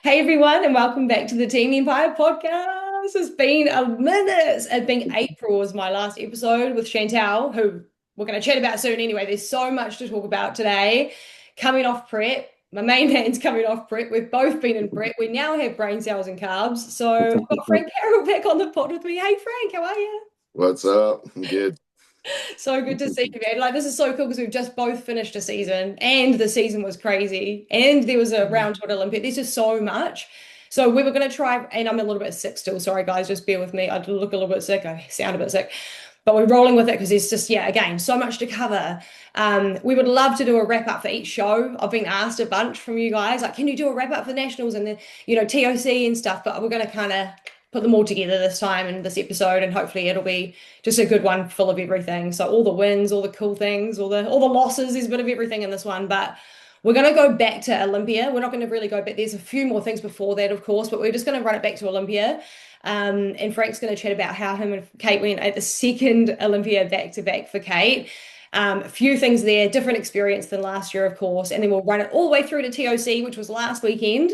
Hey everyone, and welcome back to the Team Empire podcast. It's been a minute. It's been April was my last episode with Chantal, who we're going to chat about soon anyway. There's so much to talk about today. Coming off prep, my main man's coming off prep. We've both been in prep. We now have brain cells and carbs. So I've got Frank Carroll back on the pod with me. Hey Frank, how are you? What's up? I'm good. So good to see you, man. Like, this is so cool because we've just both finished a season and the season was crazy. And there was a round to an Olympia. There's just so much. So we were going to try, and I'm a little bit sick still. Sorry, guys, just bear with me. I look a little bit sick. I sound a bit sick. But we're rolling with it because there's just, yeah, again, so much to cover. We would love to do a wrap up for each show. I've been asked a bunch from you guys, like, can you do a wrap up for nationals and then, TOC and stuff? But we're going to kind of put them all together this time in this episode, and hopefully it'll be just a good one full of everything. So all the wins, all the cool things, all the losses, there's a bit of everything in this one. But we're going to go back to Olympia. We're not going to really go back. There's a few more things before that, of course, but we're just going to run it back to Olympia. And Frank's going to chat about how him and Kate went at the second Olympia back to back for Kate. A few things there, different experience than last year, of course. And then we'll run it all the way through to TOC, which was last weekend.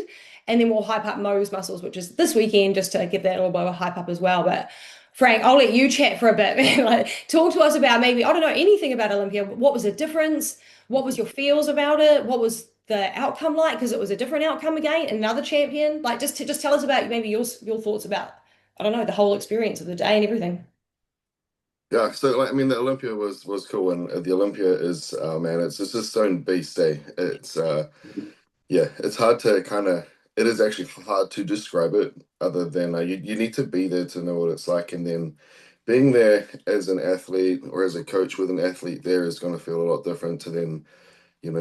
And then we'll hype up Mo's muscles, which is this weekend, just to give that a little bit of a hype up as well. But Frank, I'll let you chat for a bit, man. Like, talk to us about maybe, I don't know anything about Olympia. What was the difference? What was your feels about it? What was the outcome like? Because it was a different outcome again, another champion. Like, just tell us about maybe your thoughts about, I don't know, the whole experience of the day and everything. Yeah, so like I mean the Olympia was cool and the Olympia is man, it's its own beast, eh? It's yeah, it's hard to kind of it is actually hard to describe it other than you need to be there to know what it's like, and then being there as an athlete or as a coach with an athlete there is going to feel a lot different to then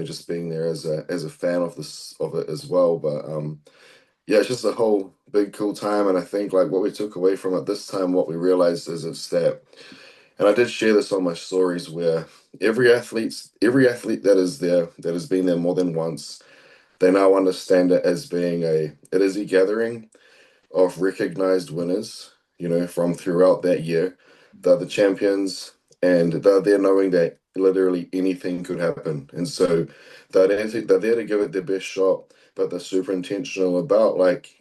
just being there as a fan of this of it as well. But yeah, it's just a whole big cool time. And I think like what we took away from it this time, what we realized is it's that, and I did share this on my stories where every athlete that is there, that has been there more than once, they now understand it as being it is a gathering of recognized winners, from throughout that year. They're the champions, and they're there knowing that literally anything could happen. And so they're there to give it their best shot, but they're super intentional about like,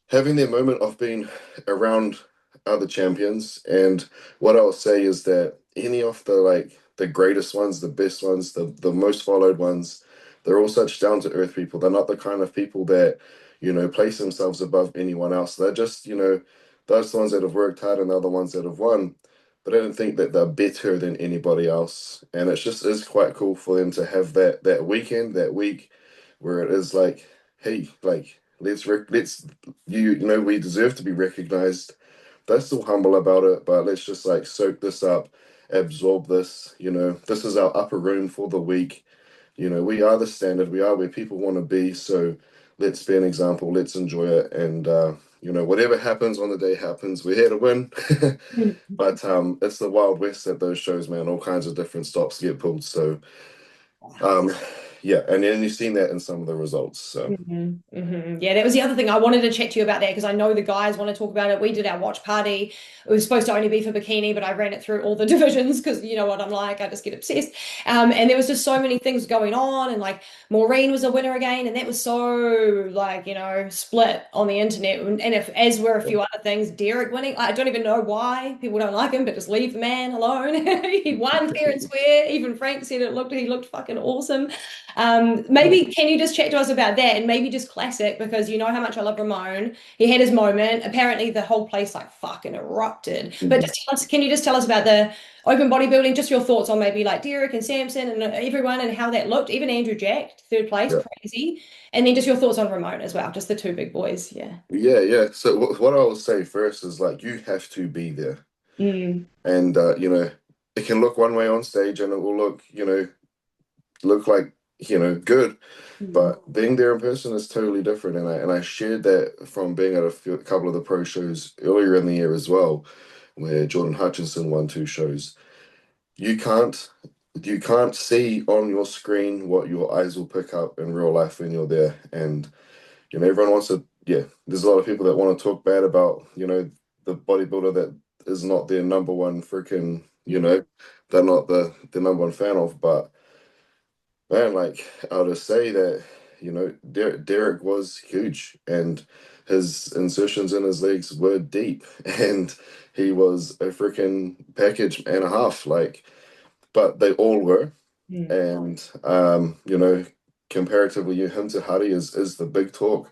having their moment of being around other champions. And what I'll say is that any of the greatest ones, the best ones, the most followed ones, they're all such down to earth people. They're not the kind of people that, place themselves above anyone else. They're just, those the ones that have worked hard and they're the ones that have won. But I don't think that they're better than anybody else. And it's just is quite cool for them to have that weekend, that week where it is like, hey, like let's we deserve to be recognized. They're still humble about it, but let's just like soak this up, absorb this. This is our upper room for the week. We are the standard. We are where people want to be. So let's be an example. Let's enjoy it. And whatever happens on the day happens. We're here to win. But it's the Wild West at those shows, man. All kinds of different stops get pulled. So um, yeah, and then you've seen that in some of the results. So. Yeah, that was the other thing I wanted to chat to you about that because I know the guys want to talk about it. We did our watch party. It was supposed to only be for bikini, but I ran it through all the divisions because you know what I'm like. I just get obsessed. And there was just so many things going on, and like Maureen was a winner again, and that was so like split on the internet. And if as were a few other things, Derek winning, I don't even know why people don't like him, but just leave the man alone. He won fair and square. Even Frank said he looked fucking awesome. Maybe can you just chat to us about that and maybe just classic because you know how much I love Ramon. He had his moment. Apparently the whole place like fucking erupted. But Mhm. just tell us, can you just tell us about the open bodybuilding, just your thoughts on maybe like Derek and Samson and everyone and how that looked. Even Andrew Jack, third place, Yeah. crazy. And then just your thoughts on Ramon as well, just the two big boys. Yeah. Yeah, yeah. So what I will say first is like you have to be there, Mm. and it can look one way on stage, and it will look like good, Mm. but being there in person is totally different. And I shared that from being at a couple of the pro shows earlier in the year as well, where Jordan Hutchinson won two shows. You can't you can't see on your screen what your eyes will pick up in real life when you're there, and everyone wants to, yeah, there's a lot of people that want to talk bad about, the bodybuilder that is not their number one freaking, they're not the number one fan of. But man, like I'll just say that, Derek was huge, and his insertions in his legs were deep, and he was a freaking package and a half, like, but they all were. Mm. And comparatively, him to Huddy is the big talk.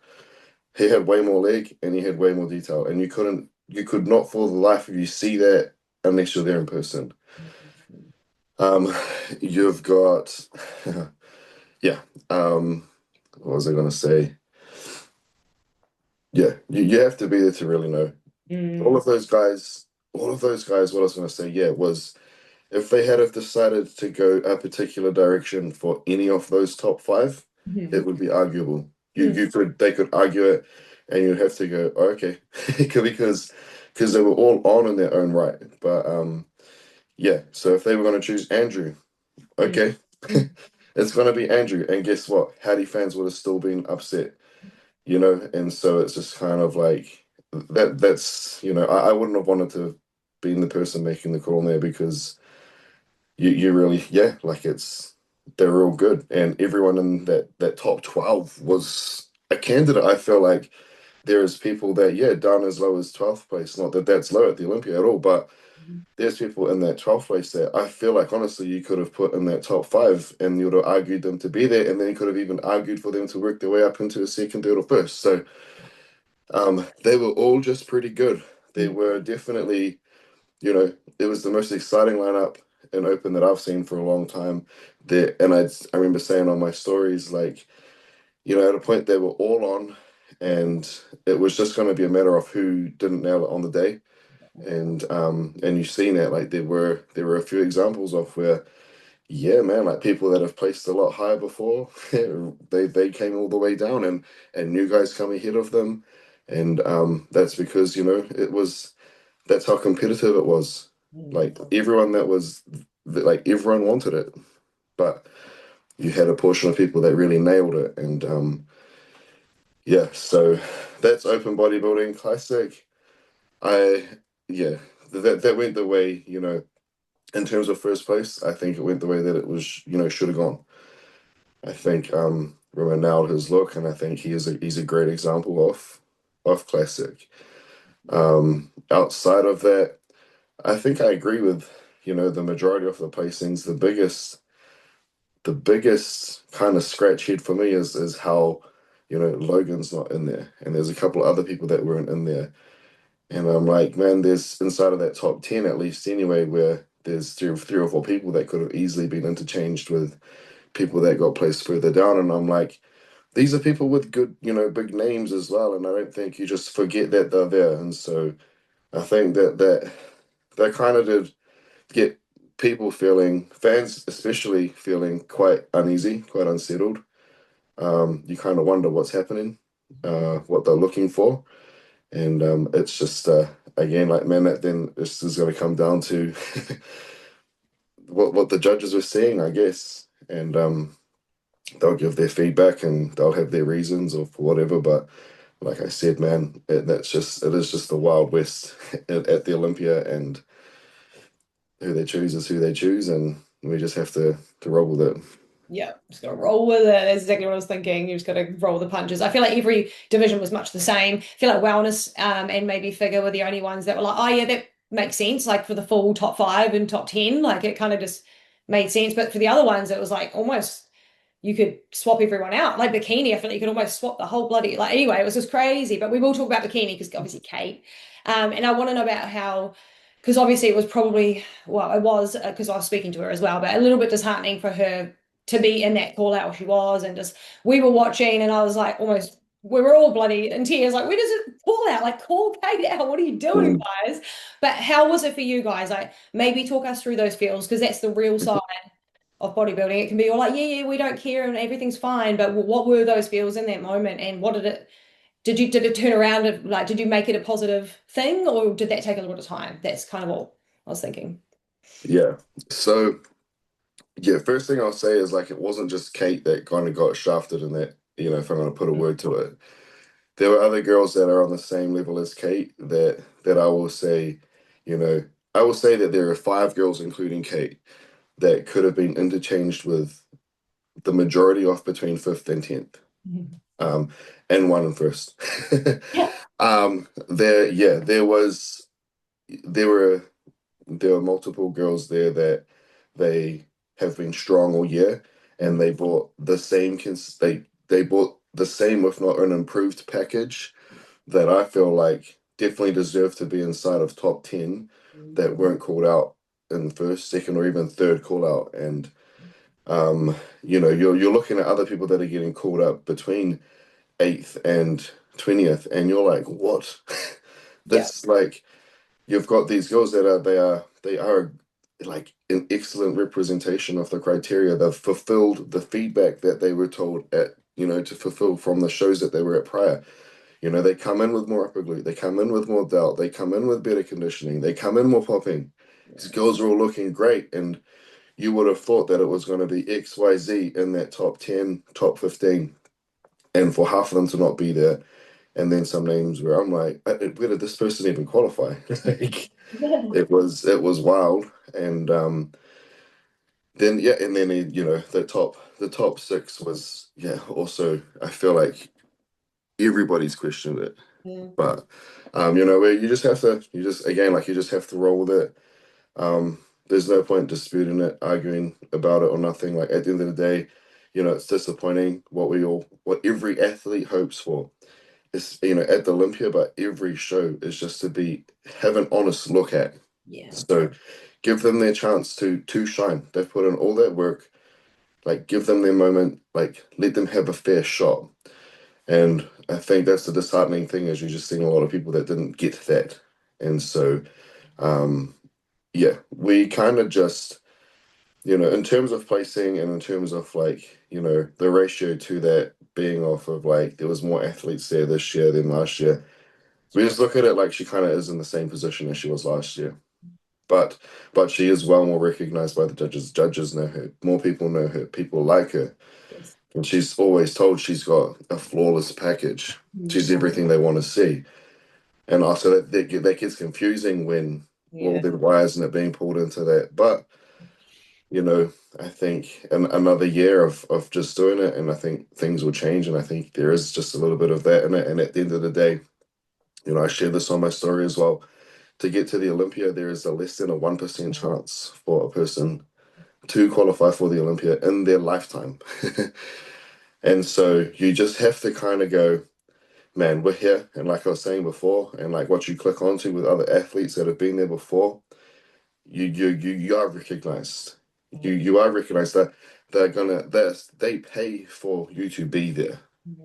He had way more leg and he had way more detail, and you could not for the life of you see that unless you're there in person. Um, you've got, yeah. What was I gonna say? Yeah, you have to be there to really know. All Mm. of those guys, all of those guys. What I was gonna say, yeah, was if they had have decided to go a particular direction for any of those top five, Mhm. it would be arguable. Mm. They could argue it, and you'd have to go, oh, okay, because they were all on in their own right. But yeah. So if they were going to choose Andrew, Mm. okay, Mm. it's going to be Andrew. And guess what? Hattie fans would have still been upset, And so it's just kind of like that. That's I wouldn't have wanted to be the person making the call there because you really, yeah, like they're all good, and everyone in that top 12 was a candidate. I feel like there's people that, yeah, down as low as 12th place, not that that's low at the Olympia at all, but there's people in that 12th place that I feel like honestly you could have put in that top five and you would have argued them to be there, and then you could have even argued for them to work their way up into a second, third, or first. So they were all just pretty good. They Mm. were definitely, it was the most exciting lineup in Open that I've seen for a long time. There, and I remember saying on my stories, like, at a point they were all on, and it was just going to be a matter of who didn't nail it on the day. And you've seen that, like there were a few examples of where, yeah, man, like people that have placed a lot higher before, they came all the way down, and new guys come ahead of them, and that's because that's how competitive it was. Mm. Like everyone wanted it, but you had a portion of people that really nailed it, and yeah. So that's Open Bodybuilding Classic. I Yeah, that went the way, in terms of first place. I think it went the way that it was, should have gone. I think Roman nailed his look, and I think he's a great example of classic. Outside of that, I think I agree with, the majority of the placings. The biggest kind of scratch head for me is how, Logan's not in there. And there's a couple other people that weren't in there. And I'm like, man, there's inside of that top 10 at least anyway, where there's three or four people that could have easily been interchanged with people that got placed further down. And I'm like, these are people with good, big names as well. And I don't think you just forget that they're there. And so I think that kind of did get people feeling, fans especially feeling quite uneasy, quite unsettled. You kind of wonder what's happening, what they're looking for. And it's just, again, like, man, that then this is going to come down to what the judges are seeing, I guess. And they'll give their feedback and they'll have their reasons or for whatever. But like I said, man, it is just the Wild West at the Olympia, and who they choose is who they choose, and we just have to roll with it. Yeah, just gotta roll with it. That's exactly what I was thinking. You just gotta roll the punches. I feel like every division was much the same. I feel like wellness and maybe figure were the only ones that were like, oh yeah, that makes sense. Like for the full top five and top 10, like it kind of just made sense. But for the other ones, it was like almost you could swap everyone out. Like bikini, I feel like you could almost swap the whole bloody like anyway, it was just crazy. But we will talk about bikini because obviously Kate. And I want to know about how because obviously it was probably well, it was because I was speaking to her as well, but a little bit disheartening for her to be in that call out she was, and just we were watching, and I was like almost we were all bloody in tears, like where does it call out? Like call Kate out, what are you doing, Mm. guys? But how was it for you guys? Like maybe talk us through those feels because that's the real side of bodybuilding. It can be all like, yeah, we don't care and everything's fine. But what were those feels in that moment? And what did it turn around? Like, did you make it a positive thing or did that take a little bit of time? That's kind of what I was thinking. Yeah. So yeah, first thing I'll say is, like, it wasn't just Kate that kind of got shafted in that, if I'm going to put a word to it. There were other girls that are on the same level as Kate that I will say, I will say that there are five girls, including Kate, that could have been interchanged with the majority of between fifth and 10th. um, and won in first. Yeah. There was there were there were multiple girls there that they have been strong all year, and they bought the same they bought the same, if not an improved package that I feel like definitely deserve to be inside of top 10 that weren't called out in first, second, or even third call out. And you're looking at other people that are getting called up between 8th and 20th, and you're like, what? Yeah. That's like you've got these girls that they are like an excellent representation of the criteria. They've fulfilled the feedback that they were told to fulfill from the shows that they were at prior. They come in with more upper glute, they come in with more delt, they come in with better conditioning, they come in more popping. These girls are all looking great, and you would have thought that it was going to be XYZ in that top 10, top 15, and for half of them to not be there. And then some names where I'm like, where did this person even qualify? Like, it was wild. And then yeah, and then the top six was, yeah, also I feel like everybody's questioned it. Yeah. But where you just have to roll with it. There's no point disputing it, arguing about it or nothing. Like at the end of the day, it's disappointing what every athlete hopes for. It's at the Olympia, but every show is just to have an honest look at. Yeah. So give them their chance to shine. They've put in all that work. Like give them their moment. Like let them have a fair shot. And I think that's the disheartening thing is you're just seeing a lot of people that didn't get that. And so um yeah, we kind of just in terms of placing and in terms of like, the ratio to that being off of like there was more athletes there this year than last year. We just look at it like she kind of is in the same position as she was last year. But she is well more recognized by the judges. Judges know her. More people know her. People like her. Yes. And she's always told she's got a flawless package. Mm. She's everything they want to see. And also that gets confusing when, well, Yeah. then why isn't it being pulled into that? But I think another year of just doing it, and I think things will change. And I think there is just a little bit of that in it. And at the end of the day, I shared this on my story as well. To get to the Olympia, there is a less than a 1% chance for a person to qualify for the Olympia in their lifetime. And so you just have to kind of go, man, we're here. And like I was saying before, and like what you click onto with other athletes that have been there before, you are recognized. You are recognized that they pay for you to be there.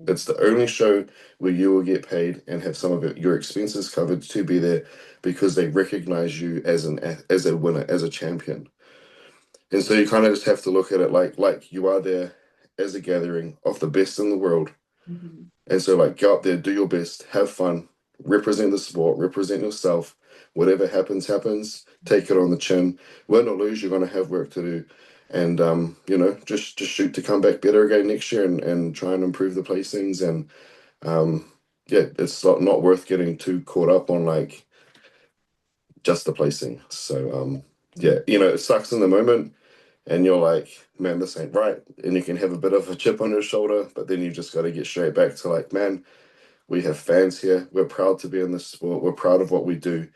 It's the only show where you will get paid and have some of your expenses covered to be there because they recognize you as a winner, as a champion. And so you kind of just have to look at it like you are there as a gathering of the best in the world. Mhm. And so like go up there, do your best, have fun, represent the sport, represent yourself. Whatever happens, happens. Take it on the chin. Win or lose, you're gonna have work to do. And just shoot to come back better again next year and try and improve the placings. And yeah, it's not worth getting too caught up on like just the placing. So yeah, it sucks in the moment and you're like, man, this ain't right. And you can have a bit of a chip on your shoulder, but then you just got to get straight back to like, man, we have fans here. We're proud to be in this sport. We're proud of what we do.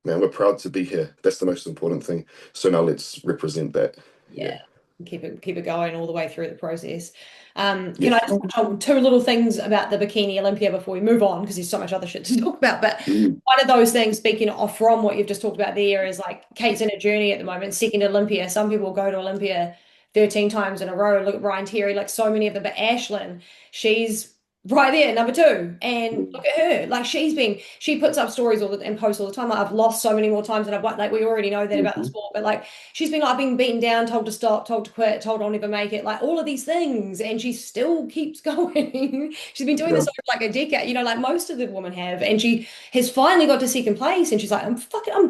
Man, we're proud to be here. That's the most important thing. So now let's represent that. Yeah. Yeah, keep it going all the way through the process. Can Yeah. I just touch on two little things about the Bikini Olympia before we move on? Because there's so much other shit to talk about. But Mm. one of those things, speaking of from what you've just talked about there, is like Kate's in a journey at the moment, seeking Olympia. Some people go to Olympia 13 times in a row. Look at Ryan Terry, like so many of them. But Ashlyn, she's right there, number two. And Mm. look at her. Like she puts up stories and posts all the time. Like, I've lost so many more times than I've won. Like we already know that about the Mhm. sport, but like she's been like being beaten down, told to stop, told to quit, told I'll never make it, like all of these things, and she still keeps going. She's been doing Yeah. this over like a decade, like most of the women have, and she has finally got to second place, and she's like, I'm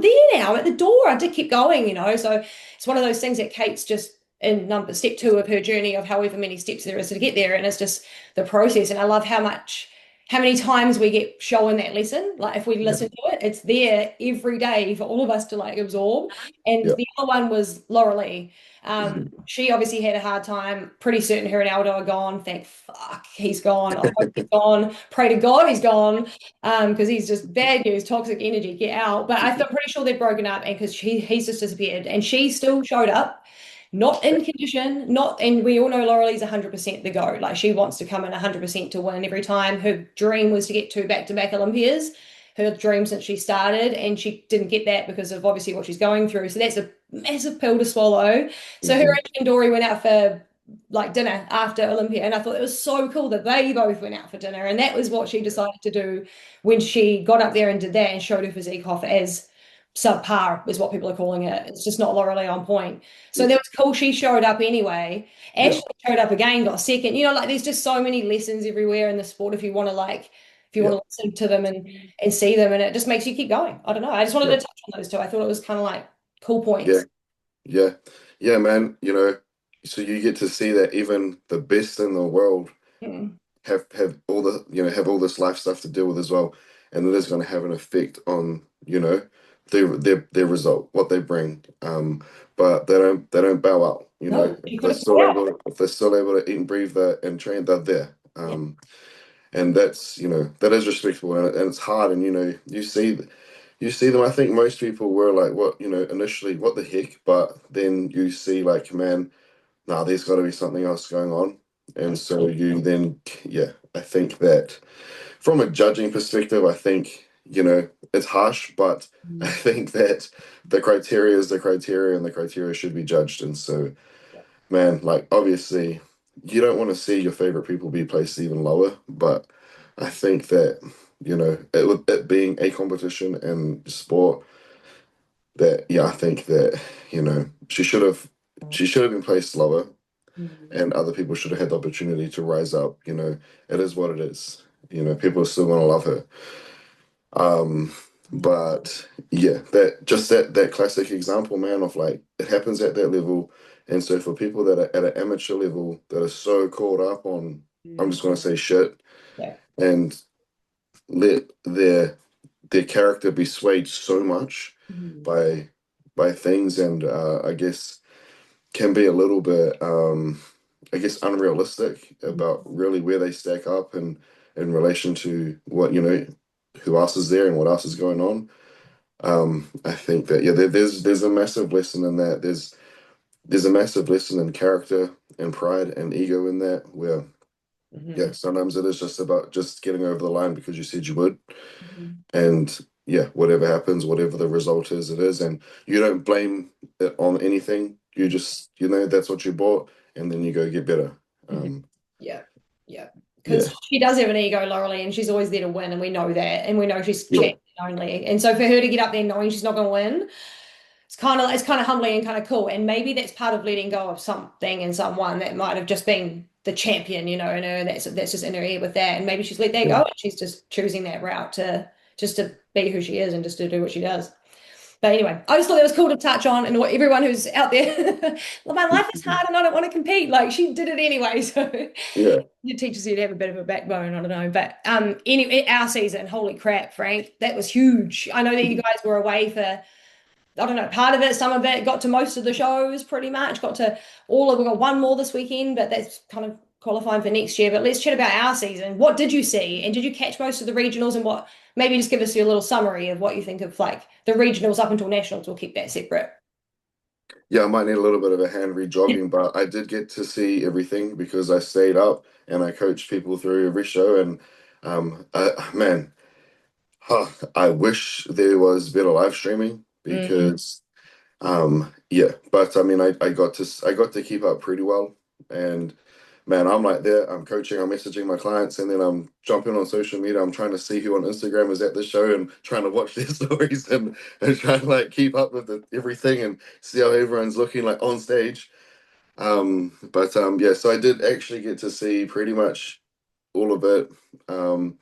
there now, I'm at the door. I did keep going. So it's one of those things that Kate's just in number step two of her journey of however many steps there is to get there, and it's just the process. And I love how many times we get shown that lesson. Like if we Yeah. listen to it, it's there every day for all of us to like absorb. And Yeah. the other one was Laurelie. Mhm. She obviously had a hard time. Pretty certain her and Aldo are gone. Thank fuck he's gone. I hope he's gone. Pray to God he's gone. Because he's just bad news, toxic energy. Get out. But I feel pretty sure they've broken up, and because he's just disappeared, and she still showed up. Not in condition, not, and we all know Laurelie's 100% the go. Like she wants to come in 100% to win every time. Her dream was to get two back-to-back Olympias, her dream since she started, and she didn't get that because of obviously what she's going through. So that's a massive pill to swallow. So her Mhm. and Dory went out for like dinner after Olympia, and I thought it was so cool that they both went out for dinner, and that was what she decided to do when she got up there and did that and showed her physique off as subpar is what people are calling it. It's just not Lorelei on point. So that was cool. She showed up anyway. Yeah. Ashley showed up again, got second. You know, like there's just so many lessons everywhere in the sport if you want to like if you Yeah. want to listen to them and see them, and it just makes you keep going. I don't know. I just wanted Yeah. to touch on those two. I thought it was kind of like cool Yeah. points. Yeah. Yeah, man. So you get to see that even the best in the world Mm. have all the have all this life stuff to deal with as well, and it is going to have an effect on their result, what they bring. But they don't bow out. No, If you could they're have still pulled out. able to eat and breathe that and train, they're there. Yeah. And that's that is respectable, and it's hard, and you see them. I think most people were like, what initially, what the heck, but then you see like, man, nah, there's got to be something else going on. And so you then, yeah, I think that from a judging perspective, I think, it's harsh, but I Mm. think that the criteria is the criteria and the criteria should be judged. And so, Yeah. man, like obviously you don't want to see your favorite people be placed even lower, but I think that, with it being a competition and sport, that, yeah, I think that, she should have been placed lower Mm. and other people should have had the opportunity to rise up. It is what it is. People are still gonna love her. Um, but yeah, that classic example, man, of like it happens at that level. And so for people that are at an amateur level that are so caught up on, I'm Mm. just gonna say shit, Yeah. and let their character be swayed so much Mm. by things, and I guess can be a little bit, I guess, unrealistic about really where they stack up and in relation to what, who else is there and what else is going on. I think that, yeah, there's a massive lesson in that. There's a massive lesson in character and pride and ego in that, where, Mm. yeah, sometimes it is just about just getting over the line because you said you would. Mm. And yeah, whatever happens, whatever the result is, it is. And you don't blame it on anything. You just, that's what you bought, and then you go get better. Mhm. Um, Yeah, yeah. Because yeah, she does have an ego, Laurelie, and she's always there to win, and we know that, and we know she's yeah, champion only. And so for her to get up there knowing she's not going to win, it's kind of humbling and kind of cool. And maybe that's part of letting go of something and someone that might have just been the champion, in her. That's just in her ear with that, and maybe she's let that yeah, go, and she's just choosing that route to just to be who she is and just to do what she does. But anyway, I just thought that was cool to touch on, and what everyone who's out there, well, my life is hard and I don't want to compete. Like she did it anyway, so yeah, it teaches you to have a bit of a backbone. I don't know, but anyway, our season, holy crap, Frank, that was huge. I know that you guys were away for I don't know, part of it, some of it, got to most of the shows pretty much, got to we got one more this weekend, but that's kind of qualifying for next year. But let's chat about our season. What did you see? And did you catch most of the regionals, and what, maybe just give us your little summary of what you think of like the regionals up until nationals. We'll keep that separate. yeah. I might need a little bit of a hand re-jogging, but I did get to see everything because I stayed up and I coached people through every show. And man, huh, I wish there was better live streaming Mm, because yeah, but I mean, I got to keep up pretty well, and man, I'm like there, I'm coaching, I'm messaging my clients, and then I'm jumping on social media. I'm trying to see who on Instagram is at the show and trying to watch their stories and trying to like keep up with everything and see how everyone's looking like on stage. But yeah, so I did actually get to see pretty much all of it. Um,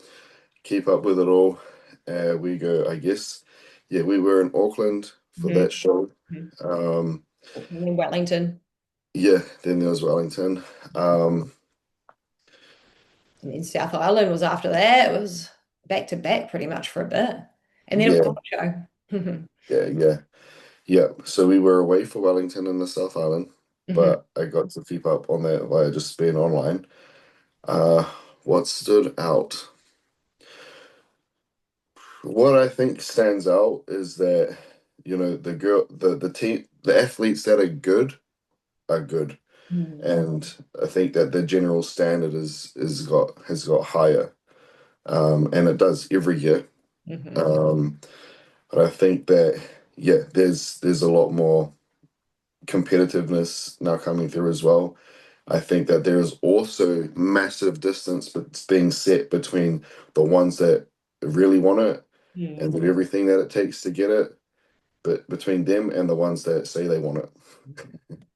keep up with it all. We go, I guess. Yeah, we were in Auckland for mhm, that show. mhm. Um, In Wellington. yeah, then there was Wellington. Um, And then South Island was after that. It was back to back pretty much for a bit. And then it was Yeah, Comp Show. yeah. Yeah, so we were away for Wellington in the South Island, Mhm. but I got to keep up on that via just being online. Uh, what stood out? What I think stands out is that, the team, the athletes that are good, Mhm. and I think that the general standard has got higher, and it does every year. Mhm. Um, but I think that there's a lot more competitiveness now coming through as well. I think that there's also massive distance being set between the ones that really want it and Mhm. do everything that it takes to get it, but between them and the ones that say they want it.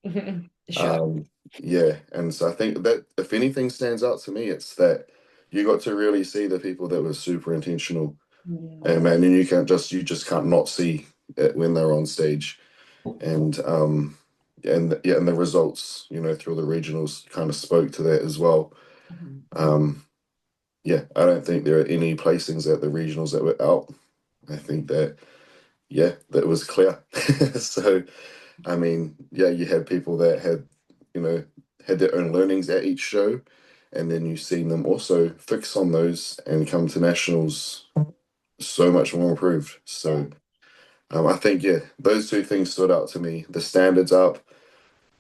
Mhm. Sure. Um, yeah, and so I think that if anything stands out to me, it's that you got to really see the people that were super intentional, Mhm. and man, and you just can't not see it when they're on stage, and and the results, through the regionals kind of spoke to that as well. Mhm. Um, yeah, I don't think there are any placings at the regionals that were out. I think that that was clear. So I mean, yeah, you had people that you know, had their own learnings at each show, and then you've seen them also fix on those and come to nationals so much more improved. Yeah. So I think those two things stood out to me. The standards up,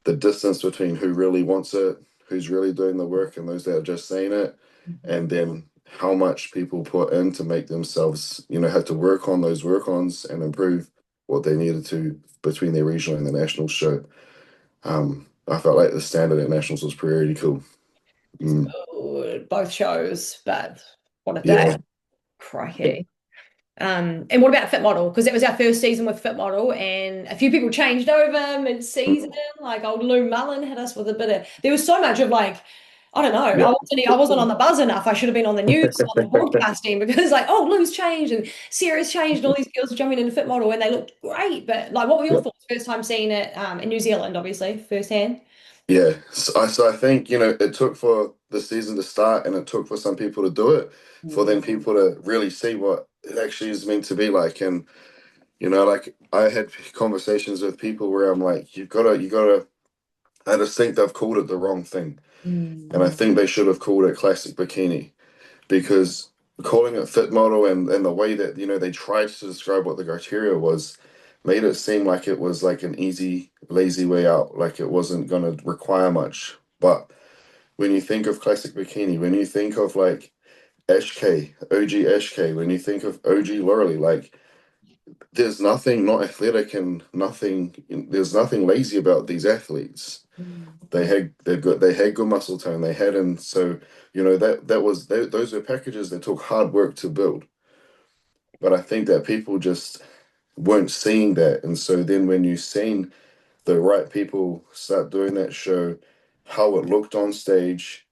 the distance between who really wants it, who's really doing the work, and those that are just saying it, Mhm. and then how much people put in to make themselves, have to work on those work-ons and improve what they needed to between their regional and the national show. I felt like the standard at nationals was pretty cool. Mm, So, both shows, but what a day. yeah, Crikey. And what about Fit Model? Because it was our first season with Fit Model, and a few people changed over mid-season. Like old Lou Mullen hit us with a bit of. There was so much of like, I don't know. yeah. I wasn't on the buzz enough. I should have been on the news, on the broadcasting, because like, oh, Lou's changed and Sarah's changed, and all these girls are jumping into Fit Model, and they looked great. But like, what were your Yeah. thoughts? First time seeing it in New Zealand, obviously, firsthand. Yeah, so I think it took for the season to start, and it took for some people to do it, for Mm. then people to really see what it actually is meant to be like. And like I had conversations with people where I'm like, you gotta. I just think they've called it the wrong thing, and I Mm. think they should have called it classic bikini, because calling it fit model and the way that they tried to describe what the criteria was made it seem like it was like an easy lazy way out, like it wasn't going to require much. But when you think of classic bikini, when you think of like HK, OG HK, when you think of OG Loreley, like there's nothing not athletic and there's nothing lazy about these athletes. Mm. They had good muscle tone. They had, and so those were packages that took hard work to build. But I think that people just weren't seeing that, and so then when you seen the right people start doing that show, how it looked on stage,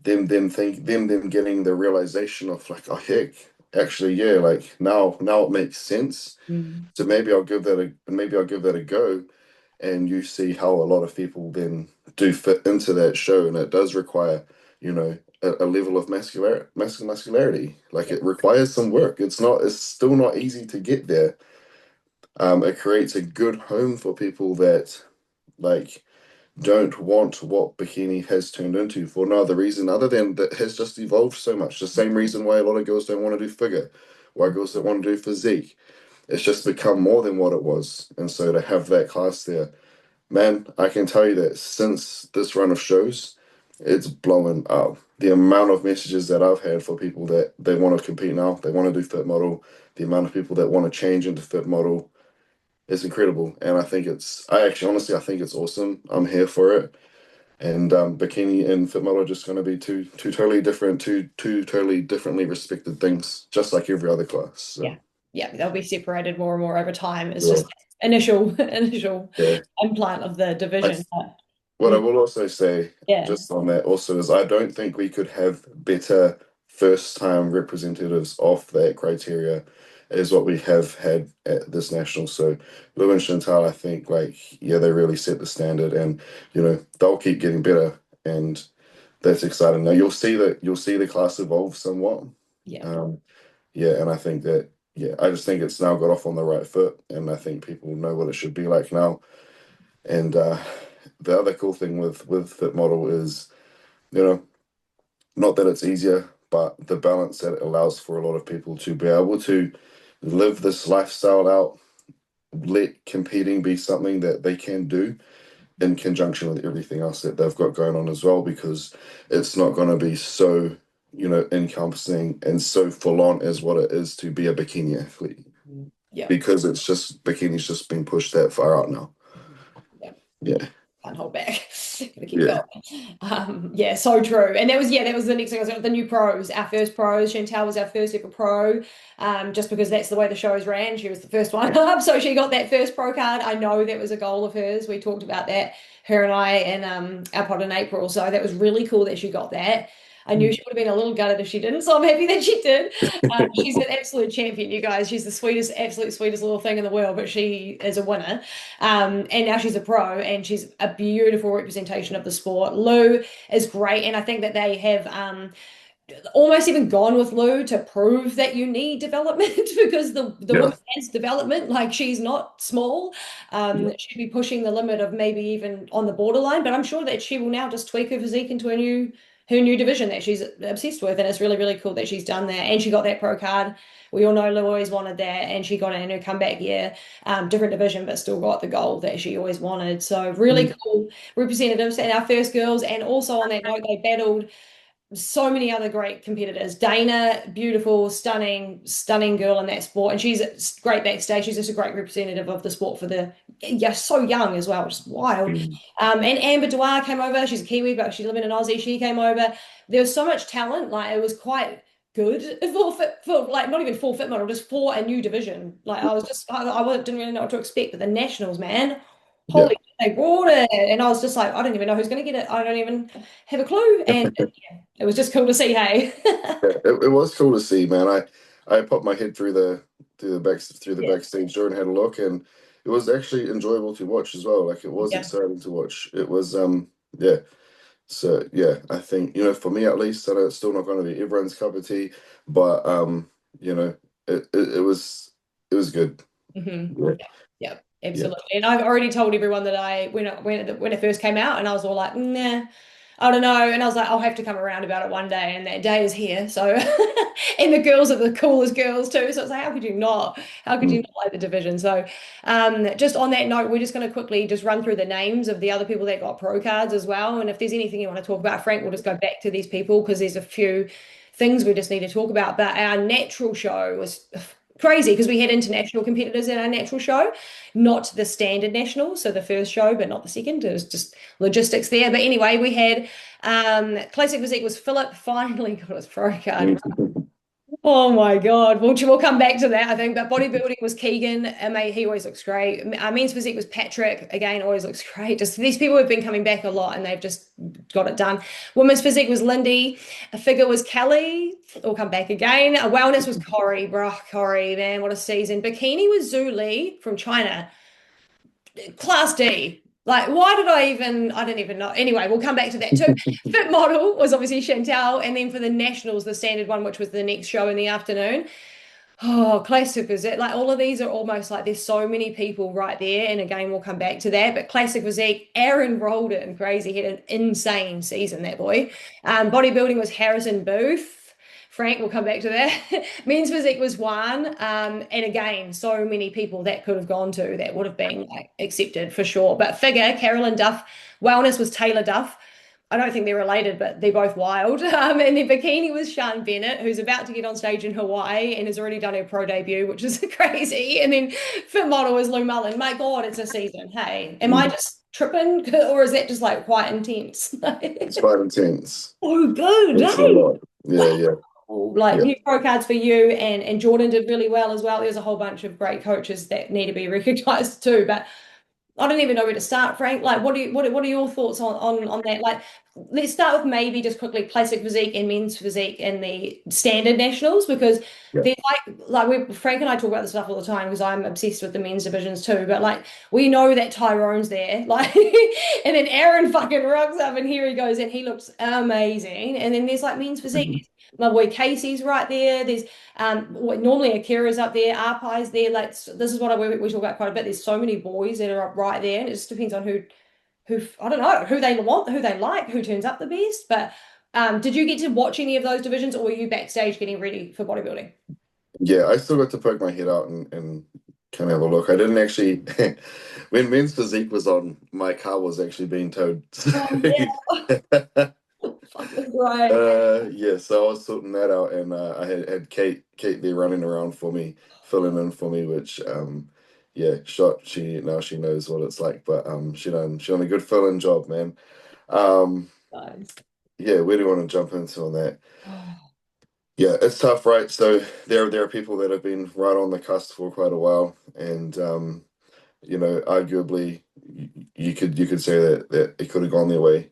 them getting the realization of like, oh heck, actually like now it makes sense. Mm. So maybe I'll give that a go, and you see how a lot of people then do fit into that show, and it does require a level of muscularity. Like Yeah. it requires some work. It's still not easy to get there. It creates a good home for people that like don't want what bikini has turned into for no other reason other than that has just evolved so much. The same reason why a lot of girls don't want to do figure, why girls don't want to do physique. It's just become more than what it was. And so to have that class there, man, I can tell you that since this run of shows, it's blowing up. The amount of messages that I've had for people that they want to compete now, they want to do fit model, the amount of people that want to change into fit model, is incredible. And I actually honestly, I think it's awesome. I'm here for it. And bikini and fit model are just going to be two totally differently respected things, just like every other class. Yeah. So Yeah. They'll be separated more and more over time. It's yeah, just initial yeah. implant of the I division. But, What I mm, will also say, yeah. just on that, also is I don't think we could have better first-time representatives of that criteria as what we have had at this national. So Lou and Chantal, I think, like, yeah, they really set the standard, and they'll keep getting better. And That's exciting. Now you'll see the class evolve somewhat. Yeah. Um, yeah, and I think that I just think it's now got off on the right foot, and I think people know what it should be like now. And the other cool thing with Fit Model is, you know, not that it's easier, but the balance that it allows for a lot of people to be able to live this lifestyle out, let competing be something that they can do in conjunction with everything else that they've got going on as well, because it's not going to be so, encompassing and so full on as what it is to be a bikini athlete, Yeah. because it's just bikini's just been pushed that far out now. Yeah. Yeah. Can't hold back. Gotta keep Yeah. going. Yeah, so true. And that was the next thing. I was the new pros, our first pros. Chantal was our first ever pro. Just because that's the way the shows ran. She was the first one up, so she got that first pro card. I know that was a goal of hers. We talked about that, her and I, and our pod in April. So that was really cool that she got that. I knew she would have been a little gutted if she didn't, so I'm happy that she did. She's an absolute champion, you guys. She's the sweetest, absolute sweetest little thing in the world, but she is a winner. And now she's a pro, and she's a beautiful representation of the sport. Lou is great, and I think that they have almost even gone with Lou to prove that you need development because the Yeah. woman has development. Like, she's not small. She'd be pushing the limit of maybe even on the borderline, but I'm sure that she will now just tweak her physique into her new division that she's obsessed with, and it's really, really cool that she's done that. And she got that pro card. We all know Lou always wanted that, and she got it in her comeback year. Different division, but still got the goal that she always wanted. So really cool representatives and our first girls. And also on that note, they battled so many other great competitors. Dana, beautiful, stunning, stunning girl in that sport, and she's great backstage. She's just a great representative of the sport for so young as well, which is wild. And Amber Dwyer came over. She's a Kiwi, but she's living in Aussie. She came over. There was so much talent. Like, it was quite good for like not even full fit model, just for a new division. Like, I didn't really know what to expect, but the nationals, man, Yeah. holy, they brought it, and I was just like, I don't even know who's going to get it. I don't even have a clue, and yeah, it was just cool to see. Hey, It was cool to see, man. I popped my head through the yeah, backstage door and had a look, and it was actually enjoyable to watch as well. Like, it was yeah, exciting to watch. It was yeah. So yeah, I think, for me at least, I know it's still not going to be everyone's cup of tea, but you know, it was good. Yeah. yeah, yeah, Yeah. absolutely. And I've already told everyone that when it first came out, and I was all like, nah. I don't know. And I was like, I'll have to come around about it one day. And that day is here. So, and the girls are the coolest girls too. So it's like, how could you not? How could you Mm. not like the division? So, just on that note, we're just going to quickly just run through the names of the other people that got pro cards as well. And if there's anything you want to talk about, Frank, we'll just go back to these people because there's a few things we just need to talk about. But our natural show was crazy because we had international competitors in our natural show, not the standard national. So the first show, but not the second. It was just logistics there. But anyway, we had classic physique was Philip finally got his pro card. Oh my God. We'll come back to that, I think. But bodybuilding was Keegan. Mate, he always looks great. Men's physique was Patrick. Again, always looks great. Just these people have been coming back a lot and they've just got it done. Women's physique was Lindy. A figure was Kelly. We'll come back again. A wellness was Corey. Bruh, Corey, man, what a season. Bikini was Zhu Li from China. Class D. Like, why did I didn't even know. Anyway, we'll come back to that too. Fit model was obviously Chantal. And then for the nationals, the standard one, which was the next show in the afternoon. Oh, classic physique. Like, all of these are almost like there's so many people right there. And again, we'll come back to that. But classic physique, Aaron Roldan, crazy. He had an insane season, that boy. Bodybuilding was Harrison Booth. Frank, we'll come back to that. Men's physique was one. And again, so many people that could have gone to that would have been like accepted for sure. But figure, Carolyn Duff. Wellness was Taylor Duff. I don't think they're related, but they're both wild. And then bikini was Shan Bennett, who's about to get on stage in Hawaii and has already done her pro debut, which is crazy. And then fit model was Lou Mullen. My God, it's a season. Hey, am I just tripping, or is that just like quite intense? It's quite intense. Oh, good. It's a Hey. lot. Yeah, yeah, Like, yeah. new pro cards for you, and Jordan did really well as well. There's a whole bunch of great coaches that need to be recognized too. But I don't even know where to start, Frank. Like, what are your thoughts on that? Like, let's start with maybe just quickly classic physique and men's physique in the standard nationals, because Yeah. they're Frank and I talk about this stuff all the time because I'm obsessed with the men's divisions too. But like we know that Tyrone's there, like, and then Aaron fucking rocks up and here he goes and he looks amazing. And then there's like men's physique. My boy Casey's right there. There's normally Akira's up there, Arpai's there. Like this is what we talk about quite a bit. There's so many boys that are up right there, and it just depends on who I don't know who they want, who they like, who turns up the best. But did you get to watch any of those divisions, or were you backstage getting ready for bodybuilding? Yeah, I still got to poke my head out and kind of have a look. I didn't actually, when men's physique was on, my car was actually being towed. Oh yeah, fucking right. Yeah, so I was sorting that out, and I had Kate there running around for me, filling in for me, which yeah, now she knows what it's like, but she done a good fill-in job, man. Um, Nice. yeah, where do you want to jump into on that? Oh, Yeah, it's tough, right? So there are people that have been right on the cusp for quite a while, and arguably you could say that it could have gone their way.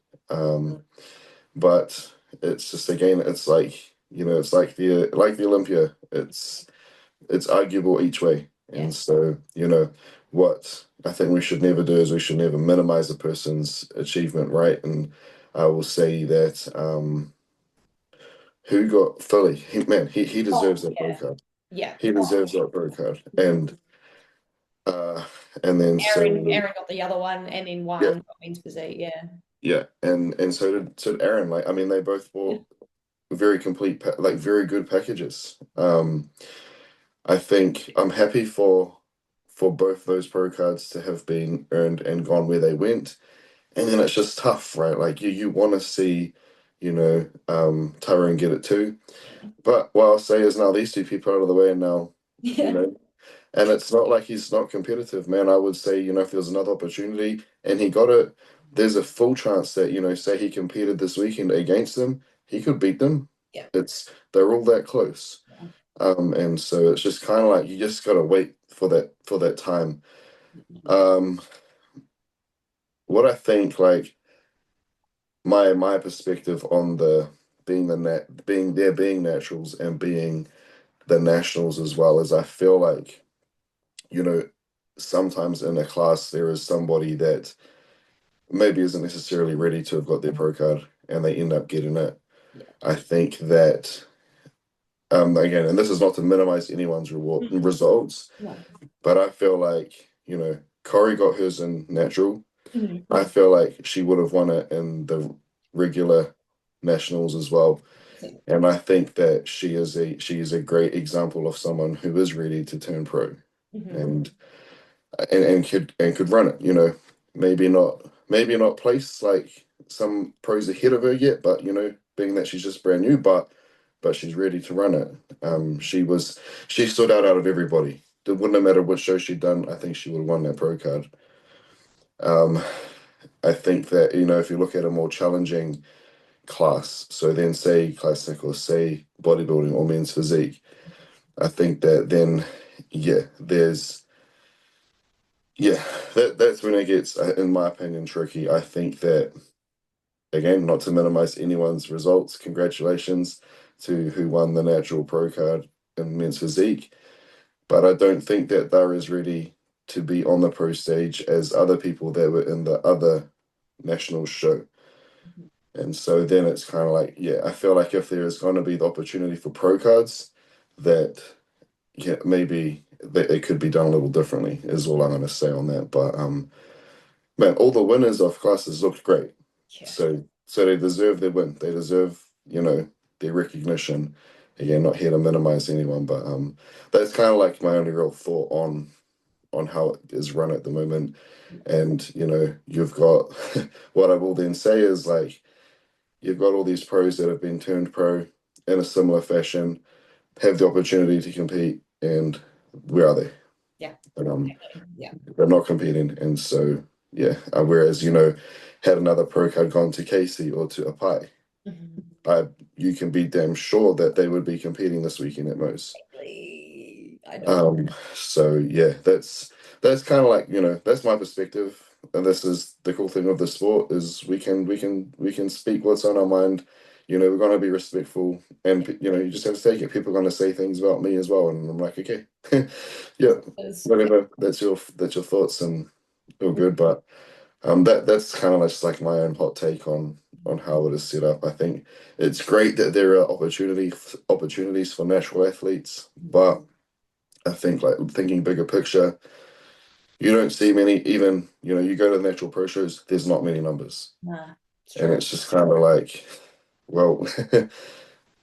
But it's just again, it's like it's like the Olympia. It's arguable each way, yeah. and so what I think we should never do is we should never minimize a person's achievement, right? And I will say that who got Philly, he Oh, deserves that pro yeah. card. Yeah. He deserves that pro card, uh, and then Aaron got the other one and then yeah, one got men's physique. Yeah. yeah, and so did Aaron. Like I mean, they both Yeah. bought very complete, like very good packages. I think I'm happy for both those pro cards to have been earned and gone where they went. And then it's just tough, right? Like you want to see, Tyrone get it too. But what I'll say is now these two people out of the way, and now, you Yeah. know, and it's not like he's not competitive, man. I would say, if there's another opportunity and he got it, there's a full chance that, say he competed this weekend against them, he could beat them. Yeah. They're all that close. Yeah. And so it's just kind of like you just gotta wait for that time. Um, what I think, like my perspective on the being naturals and being the nationals as well, is I feel like, sometimes in a class there is somebody that maybe isn't necessarily ready to have got their pro card and they end up getting it. Yeah. I think that again, and this is not to minimize anyone's results, No. but I feel like, Corey got hers in natural. Mhm. I feel like she would have won it in the regular nationals as well. And I think that she is a great example of someone who is ready to turn pro Mhm. and could run it. Maybe not place like some pros ahead of her yet, but being that she's just brand new, but she's ready to run it. She stood out of everybody. It wouldn't have mattered what show she'd done. I think she would have won that pro card. Um, I think that if you look at a more challenging class, so then say classic or say bodybuilding or men's physique, I think that then that's when it gets, in my opinion, tricky. I think that, again, not to minimize anyone's results, congratulations to who won the natural pro card in men's physique, but I don't think that they're as ready to be on the pro stage as other people that were in the other national show. And so then it's kind of like, yeah, I feel like if there is going to be the opportunity for pro cards, that maybe it could be done a little differently, is all I'm going to say on that. But man, all the winners of classes looked great. Yeah. So they deserve their win. They deserve, their recognition. Again, not here to minimize anyone, but that's kind of like my only real thought on how it is run at the moment. And you've got what I will then say is like you've got all these pros that have been turned pro in a similar fashion, have the opportunity to compete, and where are they? Yeah. Yeah. They're not competing, and so yeah. Whereas had another pro card gone to Casey or to Apai, you can be damn sure that they would be competing this weekend at most. I know. So yeah, that's kind of like that's my perspective. and this is the cool thing of the sport is we can speak what's on our mind. We're gonna be respectful, and you just have to take it. People are gonna say things about me as well, and I'm like, okay, yeah, whatever. That's your thoughts, and all good. But that's kind of just like my own hot take on how it is set up. I think it's great that there are opportunities for natural athletes, but I think like thinking bigger picture, you don't see many. Even you go to the natural pro shows, there's not many numbers, Nah, it's and true. it's just kind of like, well,